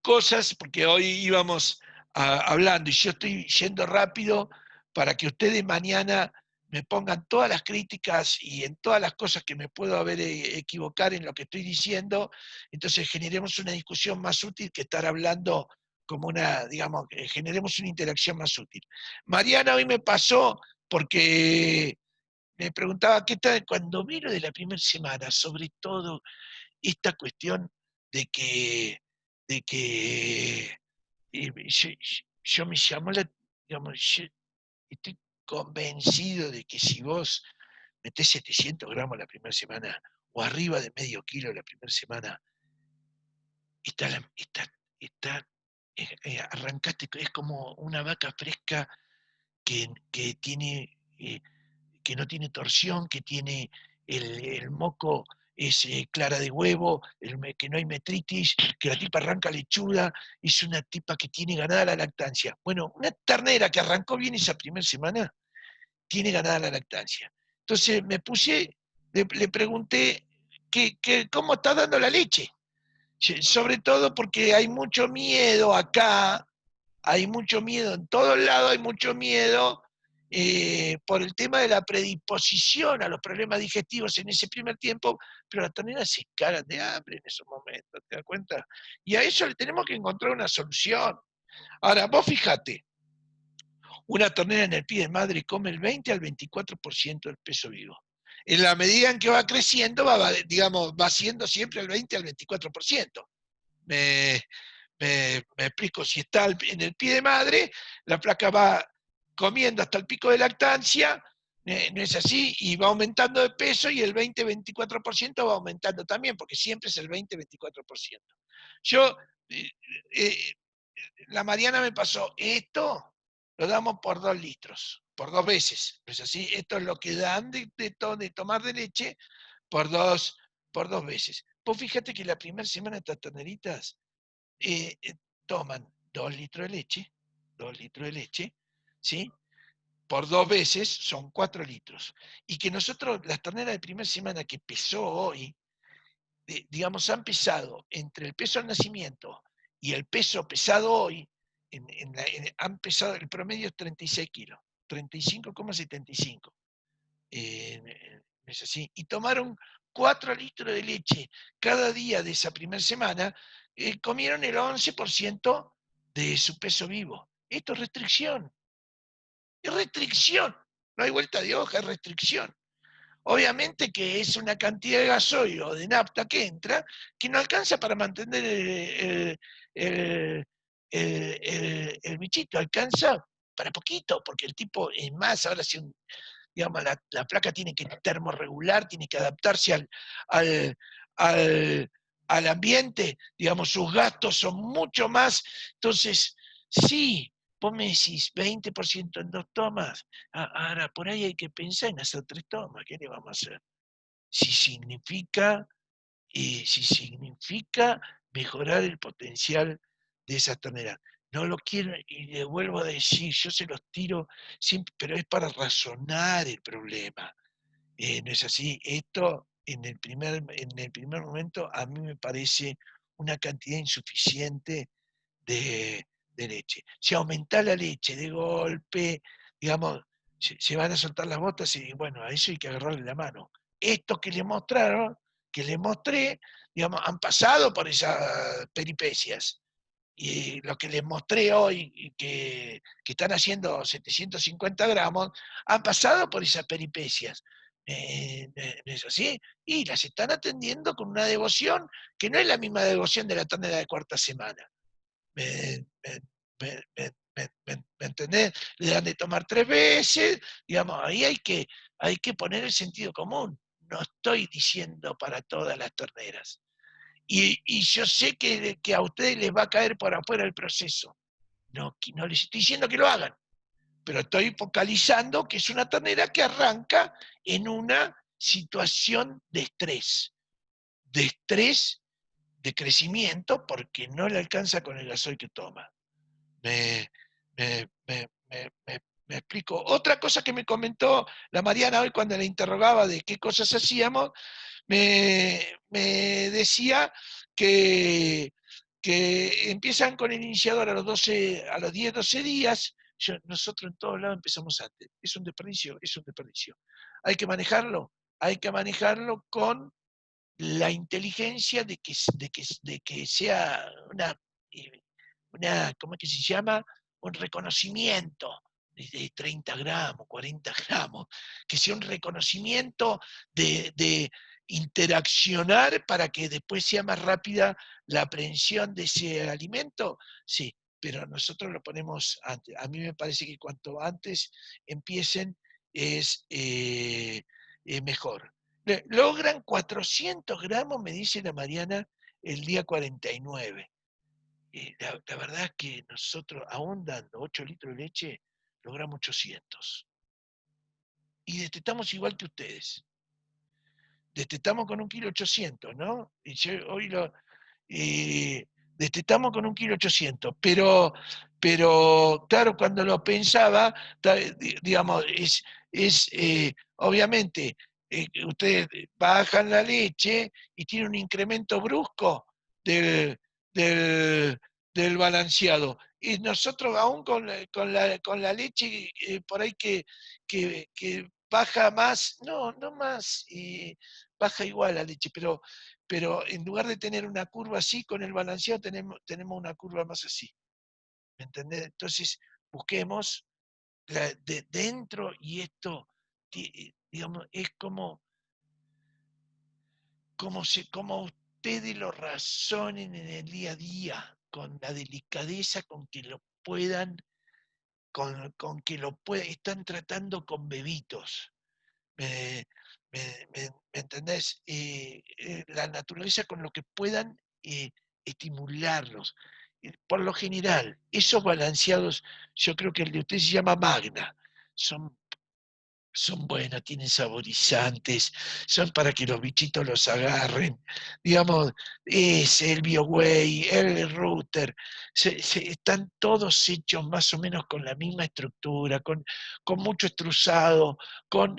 cosas, porque hoy íbamos hablando y yo estoy yendo rápido para que ustedes mañana me pongan todas las críticas y en todas las cosas que me puedo haber equivocar en lo que estoy diciendo, entonces generemos una discusión más útil que estar hablando como una, digamos, generemos una interacción más útil. Mariana hoy me pasó porque me preguntaba qué tal cuando vi lo de la primera semana, sobre todo esta cuestión de que, de que yo me llamó digamos, yo estoy convencido de que si vos metés 700 gramos la primera semana, o arriba de medio kilo la primera semana, está arrancaste, es como una vaca fresca que tiene, que no tiene torsión, que tiene el moco es clara de huevo, que no hay metritis, que la tipa arranca lechuga, es una tipa que tiene ganada la lactancia. Bueno, una ternera que arrancó bien esa primera semana, tiene ganada la lactancia. Entonces me puse, le pregunté cómo está dando la leche. Sobre todo porque hay mucho miedo acá, hay mucho miedo en todos lados, hay mucho miedo por el tema de la predisposición a los problemas digestivos en ese primer tiempo, pero las terneras se cagan de hambre en esos momentos, ¿te das cuenta? Y a eso le tenemos que encontrar una solución. Ahora, vos fíjate, una ternera en el pie de madre come el 20 al 24% del peso vivo. En la medida en que va creciendo, digamos, va siendo siempre el 20 al 24%. Me, me explico, si está en el pie de madre, la flaca va comiendo hasta el pico de lactancia, no es así, y va aumentando de peso y el 20-24% va aumentando también, porque siempre es el 20-24%. Yo, eh, eh, la Mariana me pasó, esto lo damos por 2 litros, por 2 veces, ¿no es así? Esto es lo que dan de tomar de leche por dos veces. Vos fíjate que la primera semana de estas terneritas toman 2 litros de leche, 2 litros de leche, ¿sí? Por 2 veces son 4 litros. Y que nosotros, las terneras de primera semana que pesó hoy, digamos, han pesado entre el peso al nacimiento y el peso pesado hoy, han pesado, el promedio es 36 kilos, 35,75. Es así. Y tomaron 4 litros de leche cada día de esa primera semana, comieron el 11% de su peso vivo. Esto es restricción. Es restricción. No hay vuelta de hoja, es restricción. Obviamente que es una cantidad de gasoil o de nafta que entra que no alcanza para mantener el, el bichito, alcanza para poquito, porque el tipo es más, ahora si digamos, la placa tiene que termorregular, tiene que adaptarse al, al, al ambiente, digamos, sus gastos son mucho más. Entonces, sí, vos me decís 20% en 2 tomas, ahora por ahí hay que pensar en hacer 3 tomas, ¿qué le vamos a hacer? Si significa, si significa mejorar el potencial de esa ternera. No lo quiero, y le vuelvo a decir, yo se los tiro siempre, pero es para razonar el problema. No es así. Esto en el primer momento a mí me parece una cantidad insuficiente de leche. Si aumenta la leche de golpe, digamos, se van a soltar las botas y bueno, a eso hay que agarrarle la mano. Estos que le mostraron, que le mostré, digamos, han pasado por esas peripecias. Y lo que les mostré hoy, que están haciendo 750 gramos, han pasado por esas peripecias. ¿Es así? Y las están atendiendo con una devoción que no es la misma devoción de la ternera de cuarta semana. ¿Me, me entendés? Le dan de tomar 3 veces, digamos, ahí hay que poner el sentido común. No estoy diciendo para todas las terneras. Y yo sé que a ustedes les va a caer por afuera el proceso. No, no les estoy diciendo que lo hagan, pero estoy focalizando que es una ternera que arranca en una situación de estrés de crecimiento porque no le alcanza con el gasoil que toma. Me, me explico. Otra cosa que me comentó la Mariana hoy cuando la interrogaba de qué cosas hacíamos, me decía que, que empiezan con el iniciador a los 12, a los 10, 12 días. Nosotros en todos lados empezamos antes. Es un desperdicio, es un desperdicio. Hay que manejarlo con la inteligencia de que sea eh, ¿cómo es que se llama? Un reconocimiento de 30 gramos, 40 gramos, que sea un reconocimiento de interaccionar para que después sea más rápida la aprehensión de ese alimento, sí, pero nosotros lo ponemos antes. A mí me parece que cuanto antes empiecen es mejor. Logran 400 gramos, me dice la Mariana, el día 49. La verdad es que nosotros, aún dando 8 litros de leche, logramos 800. Y destetamos igual que ustedes. Destetamos con 1,8 kg, ¿no? Y hoy destetamos con 1,8 kg. Pero claro, cuando lo pensaba, digamos, obviamente, ustedes bajan la leche y tiene un incremento brusco del, del, del balanceado. Y nosotros aún con la leche por ahí que baja más, no más, baja igual la leche, pero en lugar de tener una curva así, con el balanceado tenemos una curva más así. ¿Me entendés? Entonces, busquemos de dentro y esto, digamos, es como ustedes lo razonen en el día a día, con la delicadeza con que lo puedan, con que lo puedan, están tratando con bebitos. ¿Me entendés? La naturaleza con lo que puedan estimularlos. Por lo general, esos balanceados, yo creo que el de usted se llama Magna, son son buenas, tienen saborizantes, son para que los bichitos los agarren. Digamos, es el BioWay, el router, están todos hechos más o menos con la misma estructura, con mucho extrusado, con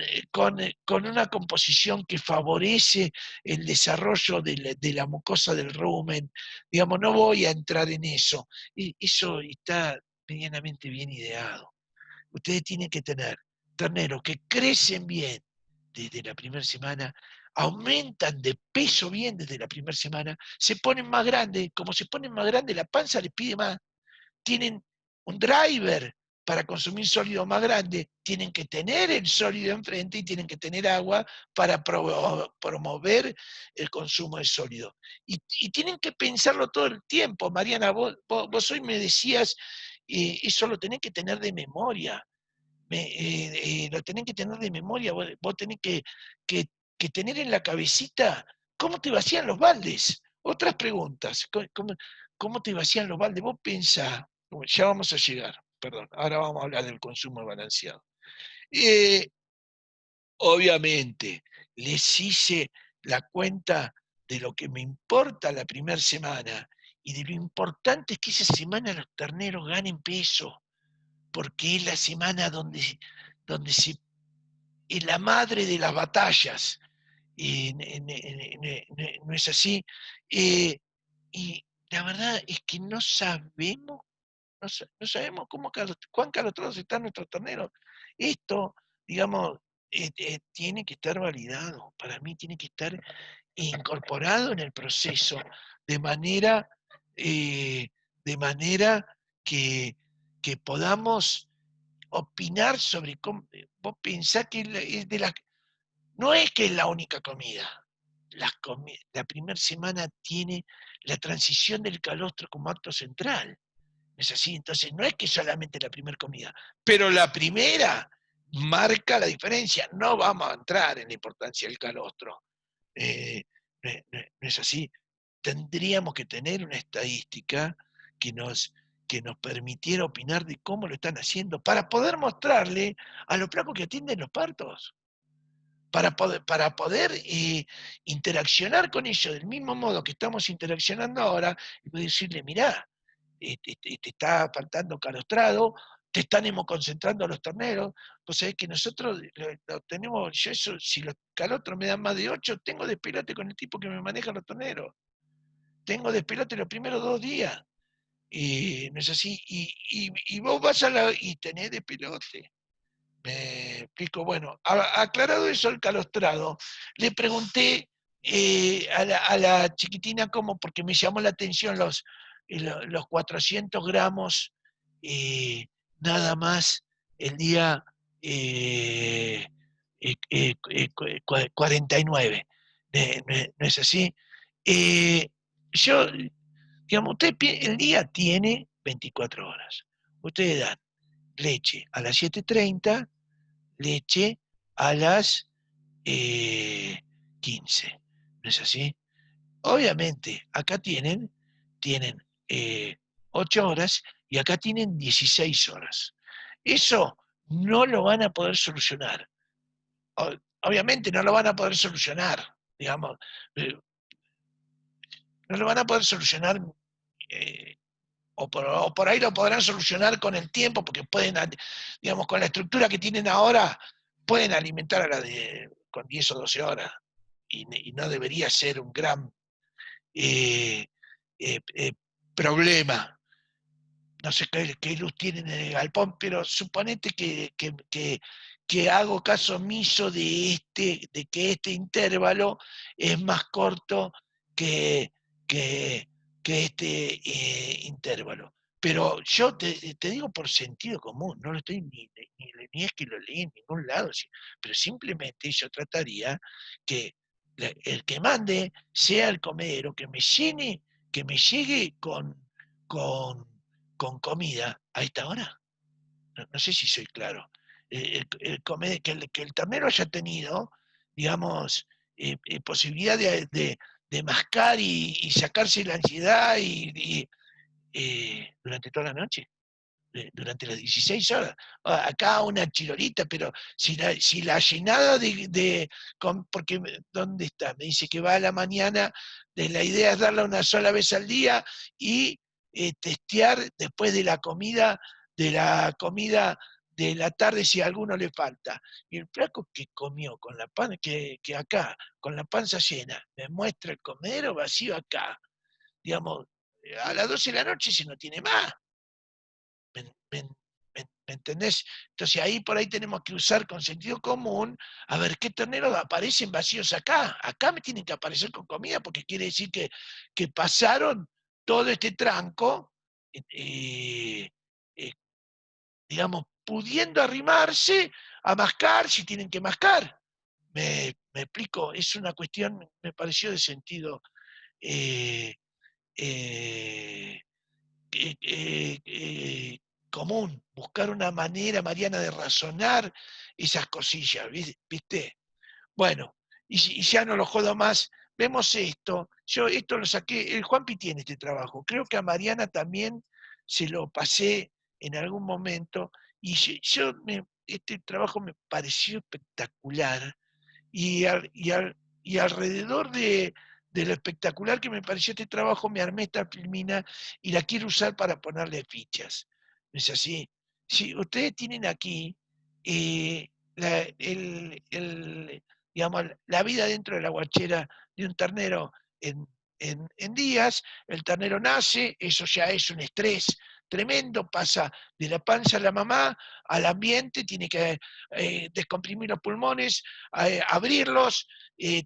una composición que favorece el desarrollo de la mucosa del rumen. Digamos, no voy a entrar en eso. Eso está medianamente bien ideado. Ustedes tienen que tener terneros que crecen bien desde la primera semana, aumentan de peso bien desde la primera semana, se ponen más grandes, como se ponen más grandes, la panza les pide más, tienen un driver para consumir sólido más grande, tienen que tener el sólido enfrente y tienen que tener agua para promover el consumo de sólido. Y tienen que pensarlo todo el tiempo. Mariana, vos hoy me decías, eso lo tenés que tener de memoria. Lo tenés que tener de memoria, vos tenés que tener en la cabecita cómo te vacían los baldes. Otras preguntas, ¿cómo te vacían los baldes? Vos pensás, ya vamos a llegar, perdón, ahora vamos a hablar del consumo balanceado. Obviamente, les hice la cuenta de lo que me importa la primera semana y de lo importante es que esa semana los terneros ganen peso, porque es la semana donde es la madre de las batallas. ¿No es así? Y la verdad es que no sabemos cuán calostrados están nuestros terneros. Esto, digamos, tiene que estar validado. Para mí tiene que estar incorporado en el proceso de manera, eh, de manera que podamos opinar sobre cómo. Vos pensás que es no es que es la única comida. La primera semana tiene la transición del calostro como acto central. Es así, entonces no es que solamente la primera comida, pero la primera marca la diferencia. No vamos a entrar en la importancia del calostro. No es así. Tendríamos que tener una estadística que nos permitiera opinar de cómo lo están haciendo, para poder mostrarle a los flacos que atienden los partos, para poder interaccionar con ellos del mismo modo que estamos interaccionando ahora, y decirle, mirá, te está faltando calostrado, te están hemoconcentrando a los terneros. Vos sabés que nosotros lo tenemos, yo eso, si los calostros me dan más de 8, tengo despelote con el tipo que me maneja los terneros. Tengo despelote los primeros 2 días. No es así. Y vos vas y tenés despelote. Me explico, bueno, aclarado eso el calostrado, le pregunté a la chiquitina cómo, porque me llamó la atención los 400 gramos nada más el día eh, 49. ¿No es así? Yo, digamos, usted el día tiene 24 horas. Ustedes dan leche a las 7:30, leche a las 15. ¿No es así? Obviamente, acá tienen 8 horas y acá tienen 16 horas. Eso no lo van a poder solucionar. Obviamente no lo van a poder solucionar, digamos, eh, no lo van a poder solucionar, eh, o por ahí lo podrán solucionar con el tiempo, porque pueden, digamos, con la estructura que tienen ahora, pueden alimentar con 10 o 12 horas, y no debería ser un gran eh, eh, problema. No sé qué luz tienen en el galpón, pero suponete que hago caso omiso de que este intervalo es más corto que, que, que este intervalo. Pero yo te digo por sentido común, no lo estoy ni es que lo leí en ningún lado, pero simplemente yo trataría que el que mande sea el comedero, que me llegue con, con comida a esta hora. No sé si soy claro. Que el ternero haya tenido, digamos, posibilidad de mascar y sacarse la ansiedad durante toda la noche, durante las 16 horas. Acá una chilorita, pero si la llenada porque ¿dónde está? Me dice que va a la mañana, la idea es darla una sola vez al día y testear después de la comida de la tarde si a alguno le falta. Y el flaco que comió con la que acá, con la panza llena, me muestra el comedero vacío acá, digamos, a las 12 de la noche si no tiene más. ¿Me, me- me entendés? Entonces ahí por ahí tenemos que usar con sentido común a ver qué terneros aparecen vacíos acá. Acá me tienen que aparecer con comida porque quiere decir que pasaron todo este tranco, eh, eh, digamos, pudiendo arrimarse a mascar si tienen que mascar. Me explico, es una cuestión, me pareció de sentido eh, eh, común, buscar una manera, Mariana, de razonar esas cosillas, ¿viste? Bueno, y ya no lo jodo más, vemos esto, yo esto lo saqué, el Juanpi tiene este trabajo, creo que a Mariana también se lo pasé en algún momento, y este trabajo me pareció espectacular, y, y alrededor de lo espectacular que me pareció este trabajo, me armé esta filmina y la quiero usar para ponerle fichas. ¿No es así? Si ustedes tienen aquí digamos, la vida dentro de la guachera de un ternero en, en días, el ternero nace, eso ya es un estrés tremendo, pasa de la panza a la mamá al ambiente, tiene que descomprimir los pulmones, abrirlos,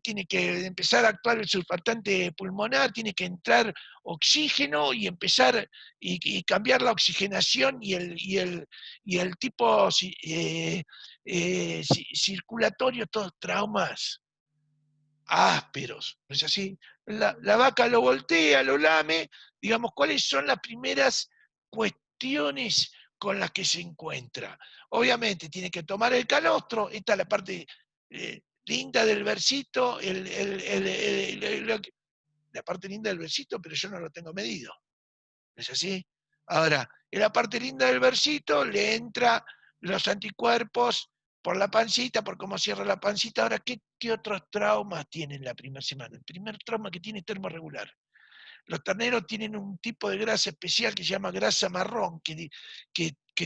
tiene que empezar a actuar el surfactante pulmonar, tiene que entrar oxígeno y empezar y cambiar la oxigenación y el tipo circulatorio, todos traumas ásperos, ¿no es así? La vaca lo voltea, lo lame, digamos, ¿cuáles son las primeras cuestiones con las que se encuentra? Obviamente tiene que tomar el calostro, esta es la parte linda del versito, la parte linda del versito, pero yo no lo tengo medido, ¿no es así? Ahora, en la parte linda del versito le entra los anticuerpos por la pancita, por cómo cierra la pancita. Ahora, ¿qué otros traumas tienen la primera semana? El primer trauma que tiene es termorregular. Los terneros tienen un tipo de grasa especial que se llama grasa marrón, que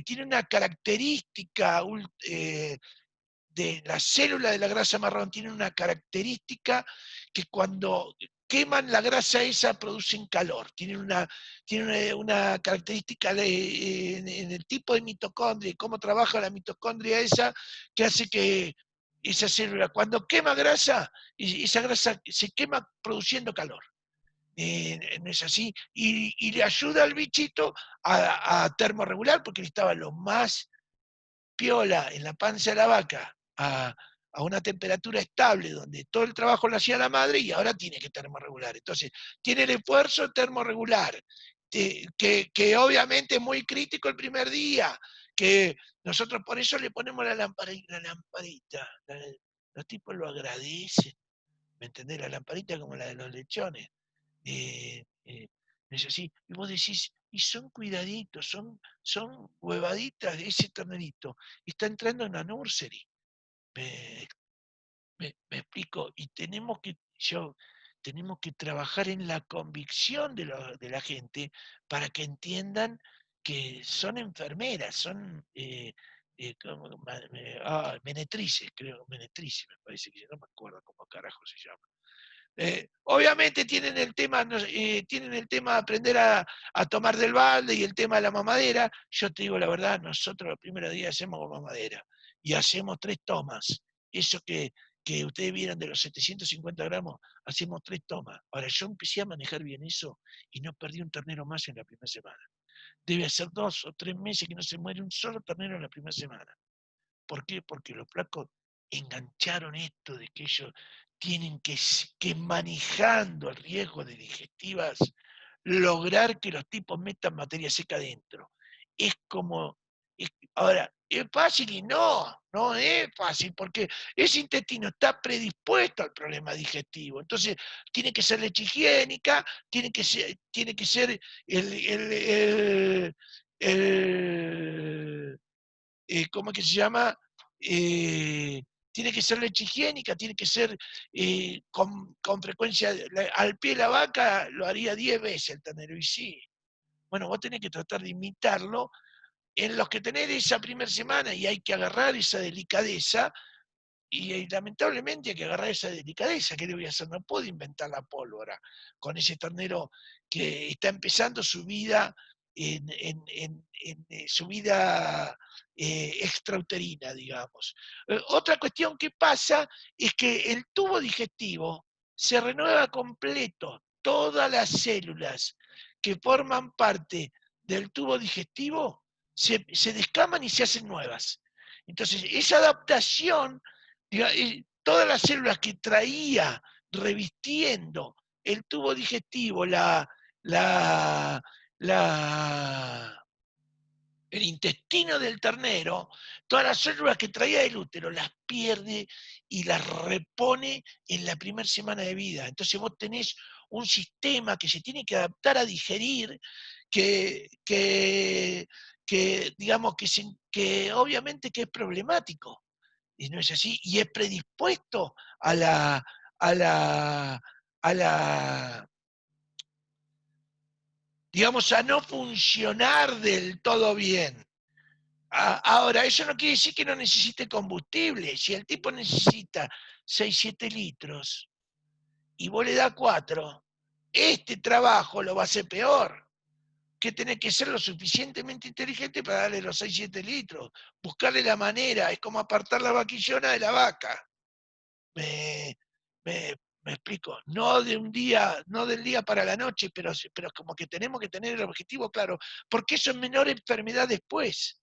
tiene una característica de la célula de la grasa marrón, tiene una característica que cuando queman la grasa esa producen calor, tiene una característica en el tipo de mitocondria y cómo trabaja la mitocondria esa, que hace que esa célula, cuando quema grasa, esa grasa se quema produciendo calor. ¿No es así? Y le ayuda al bichito a termorregular porque él estaba lo más piola en la panza de la vaca a una temperatura estable, donde todo el trabajo lo hacía la madre y ahora tiene que termorregular. Entonces, tiene el esfuerzo termorregular que obviamente es muy crítico el primer día, que nosotros por eso le ponemos la lamparita. Los tipos lo agradecen, ¿me entendés? La lamparita como la de los lechones. Es así. Y vos decís, y son cuidaditos, son huevaditas de ese ternerito. Y está entrando en la nursery. Me, me explico. Y tenemos que trabajar en la convicción de la gente para que entiendan que son enfermeras, son menetrices, creo, menetrices me parece que no me acuerdo cómo carajo se llama. Obviamente tienen el tema de aprender a tomar del balde y el tema de la mamadera. Yo te digo la verdad, nosotros los primeros días hacemos mamadera y hacemos 3 tomas. Eso que ustedes vieron de los 750 gramos, hacemos 3 tomas. Ahora, yo empecé a manejar bien eso y no perdí un ternero más en la primera semana. Debe hacer 2 o 3 meses que no se muere un solo ternero en la primera semana. ¿Por qué? Porque los flacos engancharon esto de que ellos tienen que manejando el riesgo de digestivas, lograr que los tipos metan materia seca adentro. Es como, ahora, ¿es fácil? Y no es fácil, porque ese intestino está predispuesto al problema digestivo. Entonces, tiene que ser leche higiénica, tiene que ser el ¿cómo es que se llama? Eh, tiene que ser leche higiénica, tiene que ser con frecuencia, al pie de la vaca lo haría 10 veces el ternero, y sí. Bueno, vos tenés que tratar de imitarlo en los que tenés esa primera semana y hay que agarrar esa delicadeza y lamentablemente hay que agarrar esa delicadeza. ¿Qué le voy a hacer? No puedo inventar la pólvora con ese ternero que está empezando su vida su vida extrauterina, digamos. Otra cuestión que pasa es que el tubo digestivo se renueva completo. Todas las células que forman parte del tubo digestivo se descaman y se hacen nuevas. Entonces, esa adaptación, todas las células que traía revistiendo el tubo digestivo, la, el intestino del ternero, todas las células que traía del útero las pierde y las repone en la primera semana de vida. Entonces vos tenés un sistema que se tiene que adaptar a digerir, digamos que obviamente que es problemático, y no es así, y es predispuesto a a la, a la, digamos, a no funcionar del todo bien. Ahora, eso no quiere decir que no necesite combustible. Si el tipo necesita 6, 7 litros y vos le das 4, este trabajo lo va a hacer peor. Que tenés que ser lo suficientemente inteligente para darle los 6, 7 litros. Buscarle la manera, es como apartar la vaquillona de la vaca. Me, me, me explico, no de un día, no del día para la noche, pero como que tenemos que tener el objetivo claro, porque eso es menor enfermedad después.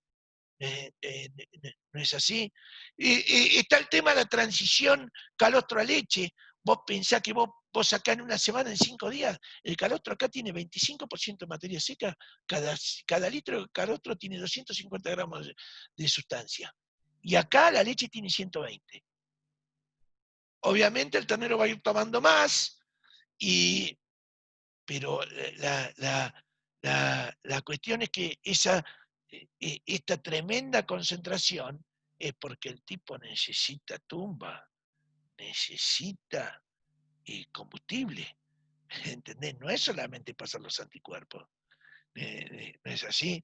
¿No es así? Está el tema de la transición calostro a leche. Vos pensás que vos sacás en una semana, en 5 días, el calostro acá tiene 25% de materia seca, cada litro de calostro tiene 250 gramos de sustancia. Y acá la leche tiene 120. Obviamente el ternero va a ir tomando más, pero la cuestión es que esta tremenda concentración es porque el tipo necesita tumba, necesita combustible. ¿Entendés? No es solamente pasar los anticuerpos. ¿No es así?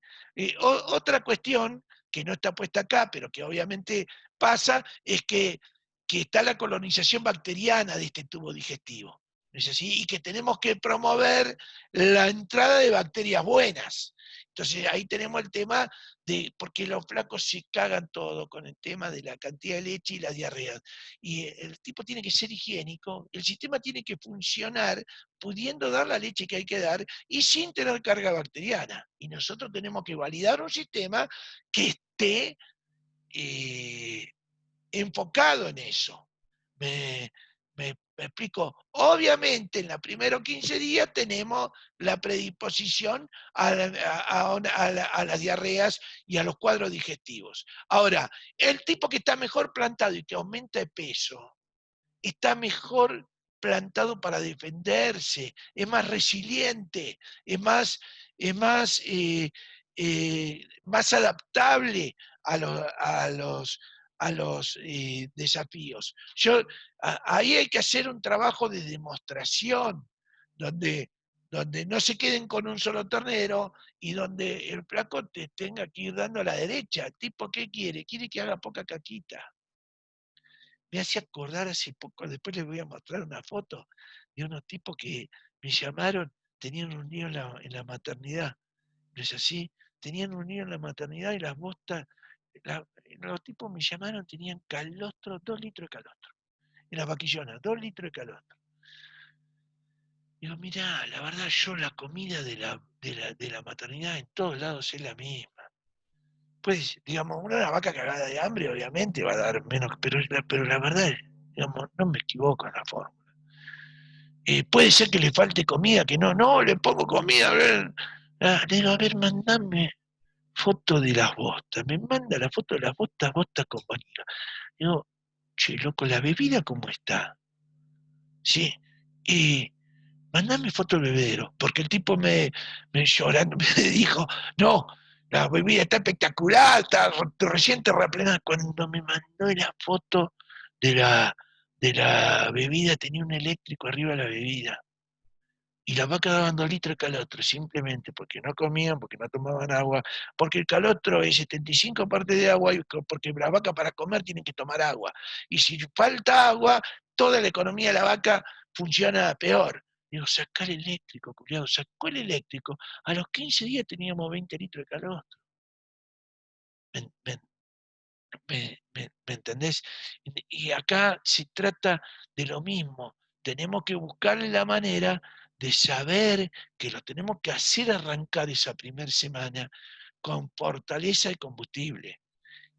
Otra cuestión que no está puesta acá, pero que obviamente pasa, es que está la colonización bacteriana de este tubo digestivo. ¿No es así? Y que tenemos que promover la entrada de bacterias buenas. Entonces ahí tenemos el tema de por qué los flacos se cagan todo con el tema de la cantidad de leche y la diarrea. Y el tipo tiene que ser higiénico, el sistema tiene que funcionar pudiendo dar la leche que hay que dar y sin tener carga bacteriana. Y nosotros tenemos que validar un sistema que esté enfocado en eso. Me, ¿Me explico? Obviamente, en los primeros 15 días tenemos la predisposición a las diarreas y a los cuadros digestivos. Ahora, el tipo que está mejor plantado y que aumenta de peso, está mejor plantado para defenderse, es más resiliente, más adaptable a los desafíos. Ahí hay que hacer un trabajo de demostración, donde, donde no se queden con un solo ternero y donde el flaco te tenga que ir dando a la derecha. ¿El tipo qué quiere? Quiere que haga poca caquita. Me hace acordar hace poco, después les voy a mostrar una foto de unos tipos que me llamaron, tenían un niño en la maternidad, ¿no es así? Tenían un niño en la maternidad y las bostas, los tipos me llamaron, tenían calostro, 2 litros de calostro, en las vaquillonas, 2 litros de calostro. Digo, mirá, la verdad yo la comida de la maternidad en todos lados es la misma. Pues, digamos, una vaca cagada de hambre obviamente va a dar menos, pero la verdad, digamos, no me equivoco en la forma. Puede ser que le falte comida, que no, le pongo comida, a ver. Le digo, a ver, mandame foto de las bostas. Me manda la foto de las bostas con vanilla. Digo, che, loco, ¿la bebida cómo está? Sí. Y mandame foto del bebedero, porque el tipo me llorando me dijo, no, la bebida está espectacular, está recién terraplenada. Cuando me mandó la foto de la bebida, tenía un eléctrico arriba de la bebida. Y las vacas daban 2 litros de calostro, simplemente porque no comían, porque no tomaban agua, porque el calostro es 75 partes de agua, y porque la vaca para comer tiene que tomar agua. Y si falta agua, toda la economía de la vaca funciona peor. Digo, sacá el eléctrico, culiado, sacó el eléctrico. A los 15 días teníamos 20 litros de calostro. ¿Me, me- me entendés? Y acá se trata de lo mismo. Tenemos que buscarle la manera de saber que lo tenemos que hacer arrancar esa primera semana con fortaleza y combustible.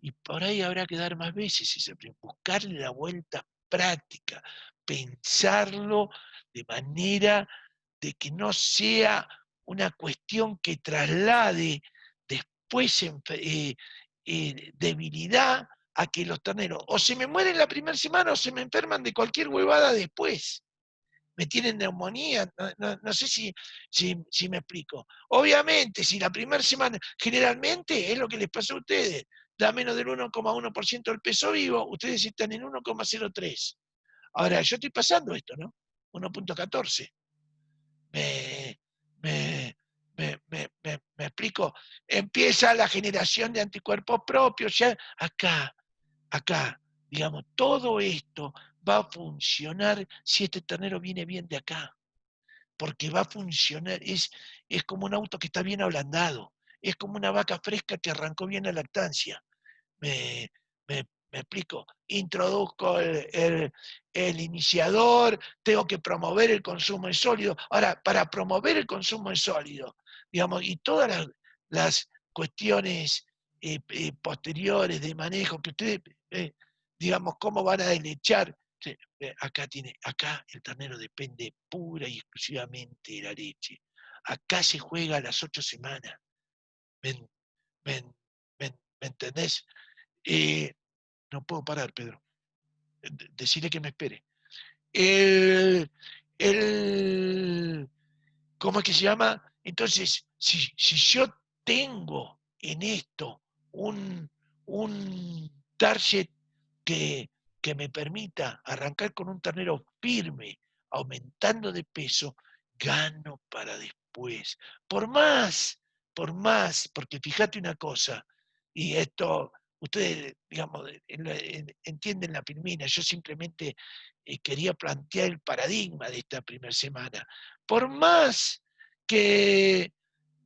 Y por ahí habrá que dar más veces ese buscarle la vuelta práctica, pensarlo de manera de que no sea una cuestión que traslade después debilidad a que los terneros o se me mueren la primera semana o se me enferman de cualquier huevada después. Me tienen neumonía, no sé si me explico. Obviamente, si la primera semana, generalmente es lo que les pasa a ustedes, da menos del 1,1% del peso vivo, ustedes están en 1,03. Ahora, yo estoy pasando esto, ¿no? 1,14. Me, me, me explico. Empieza la generación de anticuerpos propios, ya acá, digamos, todo esto va a funcionar si este ternero viene bien de acá, porque va a funcionar, es como un auto que está bien ablandado, es como una vaca fresca que arrancó bien la lactancia. Me, me explico, introduzco el iniciador, tengo que promover el consumo de sólido. Ahora, para promover el consumo de sólido, digamos, y todas las cuestiones posteriores de manejo que ustedes, digamos, cómo van a deslechar. Acá el ternero depende pura y exclusivamente de la leche. Acá se juega a las 8 semanas. ¿Me, me, me entendés? Eh, no puedo parar, Pedro. Decirle que me espere. El, el, ¿Cómo es que se llama? Entonces, si yo tengo en esto un target que, que me permita arrancar con un ternero firme, aumentando de peso, gano para después. Por más, porque fíjate una cosa, y esto, ustedes, digamos, entienden la pirmina, yo simplemente quería plantear el paradigma de esta primera semana. Por más que,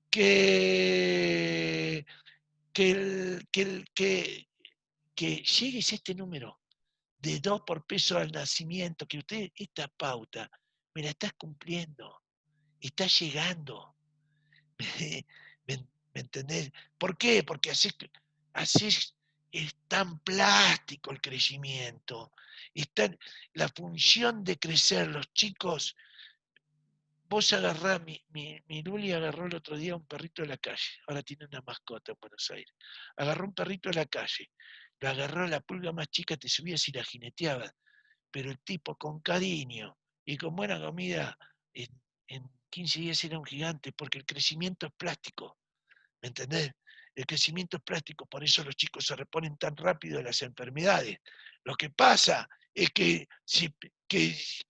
que, que, que llegues a este número de 2 por peso al nacimiento, que usted, esta pauta, me la estás cumpliendo, está llegando. ¿Me, me entendés? ¿Por qué? Porque así es tan plástico el crecimiento, la función de crecer, los chicos, vos agarrás, mi Luli agarró el otro día un perrito de la calle, ahora tiene una mascota en Buenos Aires, agarró un perrito de la calle, lo agarró la pulga más chica, te subías y la jineteabas, pero el tipo con cariño y con buena comida, en 15 días era un gigante, porque el crecimiento es plástico, ¿me entendés? El crecimiento es plástico, por eso los chicos se reponen tan rápido de las enfermedades. Lo que pasa es que si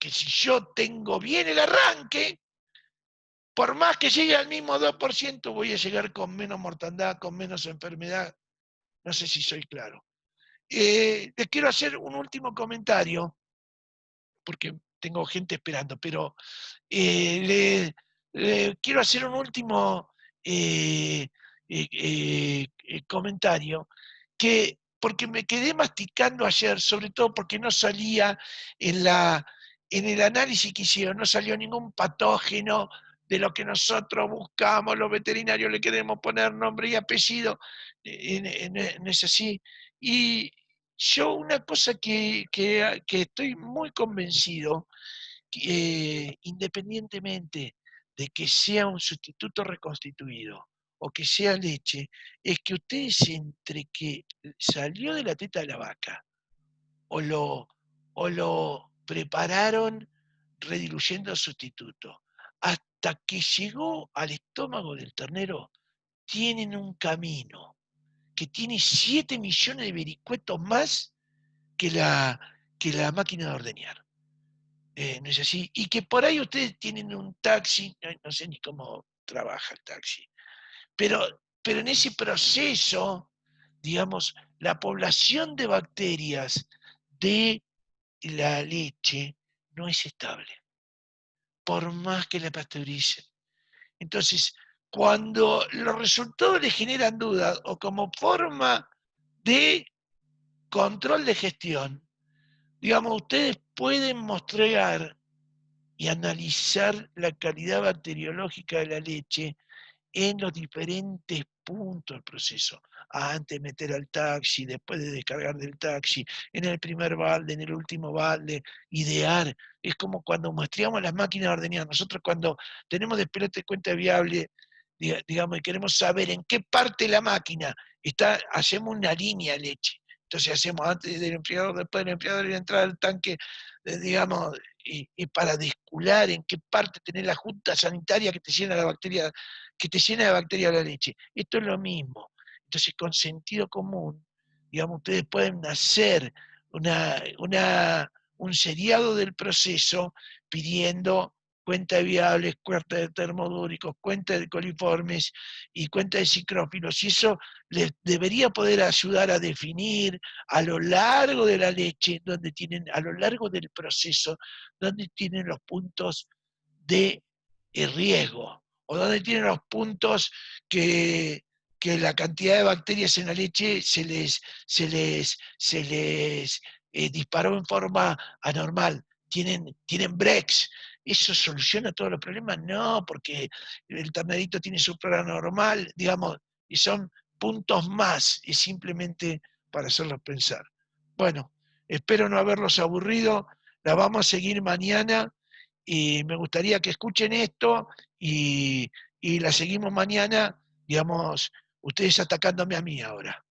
yo tengo bien el arranque, por más que llegue al mismo 2%, voy a llegar con menos mortandad, con menos enfermedad. No sé si soy claro. Les quiero hacer un último comentario, porque tengo gente esperando, pero le quiero hacer un último eh, comentario, porque me quedé masticando ayer, sobre todo porque no salía en el análisis que hicieron, no salió ningún patógeno de lo que nosotros buscamos, los veterinarios le queremos poner nombre y apellido, no es así. Y yo una cosa que estoy muy convencido, independientemente de que sea un sustituto reconstituido o que sea leche, es que ustedes entre que salió de la teta de la vaca o lo prepararon rediluyendo el sustituto, hasta que llegó al estómago del ternero, tienen un camino que tiene 7 millones de vericuetos más que la máquina de ordeñar. ¿No es así? Y que por ahí ustedes tienen un taxi, no sé ni cómo trabaja el taxi, pero en ese proceso, digamos, la población de bacterias de la leche no es estable, por más que la pasteuricen. Entonces, cuando los resultados le generan dudas o como forma de control de gestión, digamos, ustedes pueden mostrar y analizar la calidad bacteriológica de la leche en los diferentes puntos del proceso. Antes de meter al taxi, después de descargar del taxi, en el primer balde, en el último balde, idear. Es como cuando muestreamos las máquinas de ordeñar. Nosotros cuando tenemos despelote de cuenta viable, digamos, y queremos saber en qué parte de la máquina hacemos una línea de leche. Entonces hacemos antes del enfriador, después del enfriador y la entrada del tanque, digamos, y para descular en qué parte tenés la junta sanitaria que te llena de bacterias la leche. Esto es lo mismo. Entonces, con sentido común, digamos, ustedes pueden hacer un seriado del proceso pidiendo cuenta de viables, cuenta de termodúricos, cuenta de coliformes y cuenta de cicrófilos. Y eso les debería poder ayudar a definir a lo largo de la leche, a lo largo del proceso, donde tienen los puntos de riesgo, o donde tienen los puntos que la cantidad de bacterias en la leche se les disparó en forma anormal. Tienen breaks. ¿Eso soluciona todos los problemas? No, porque el ternedito tiene su flora normal, digamos, y son puntos más, y simplemente para hacerlos pensar. Bueno, espero no haberlos aburrido. La vamos a seguir mañana y me gustaría que escuchen esto y la seguimos mañana, digamos, ustedes atacándome a mí ahora.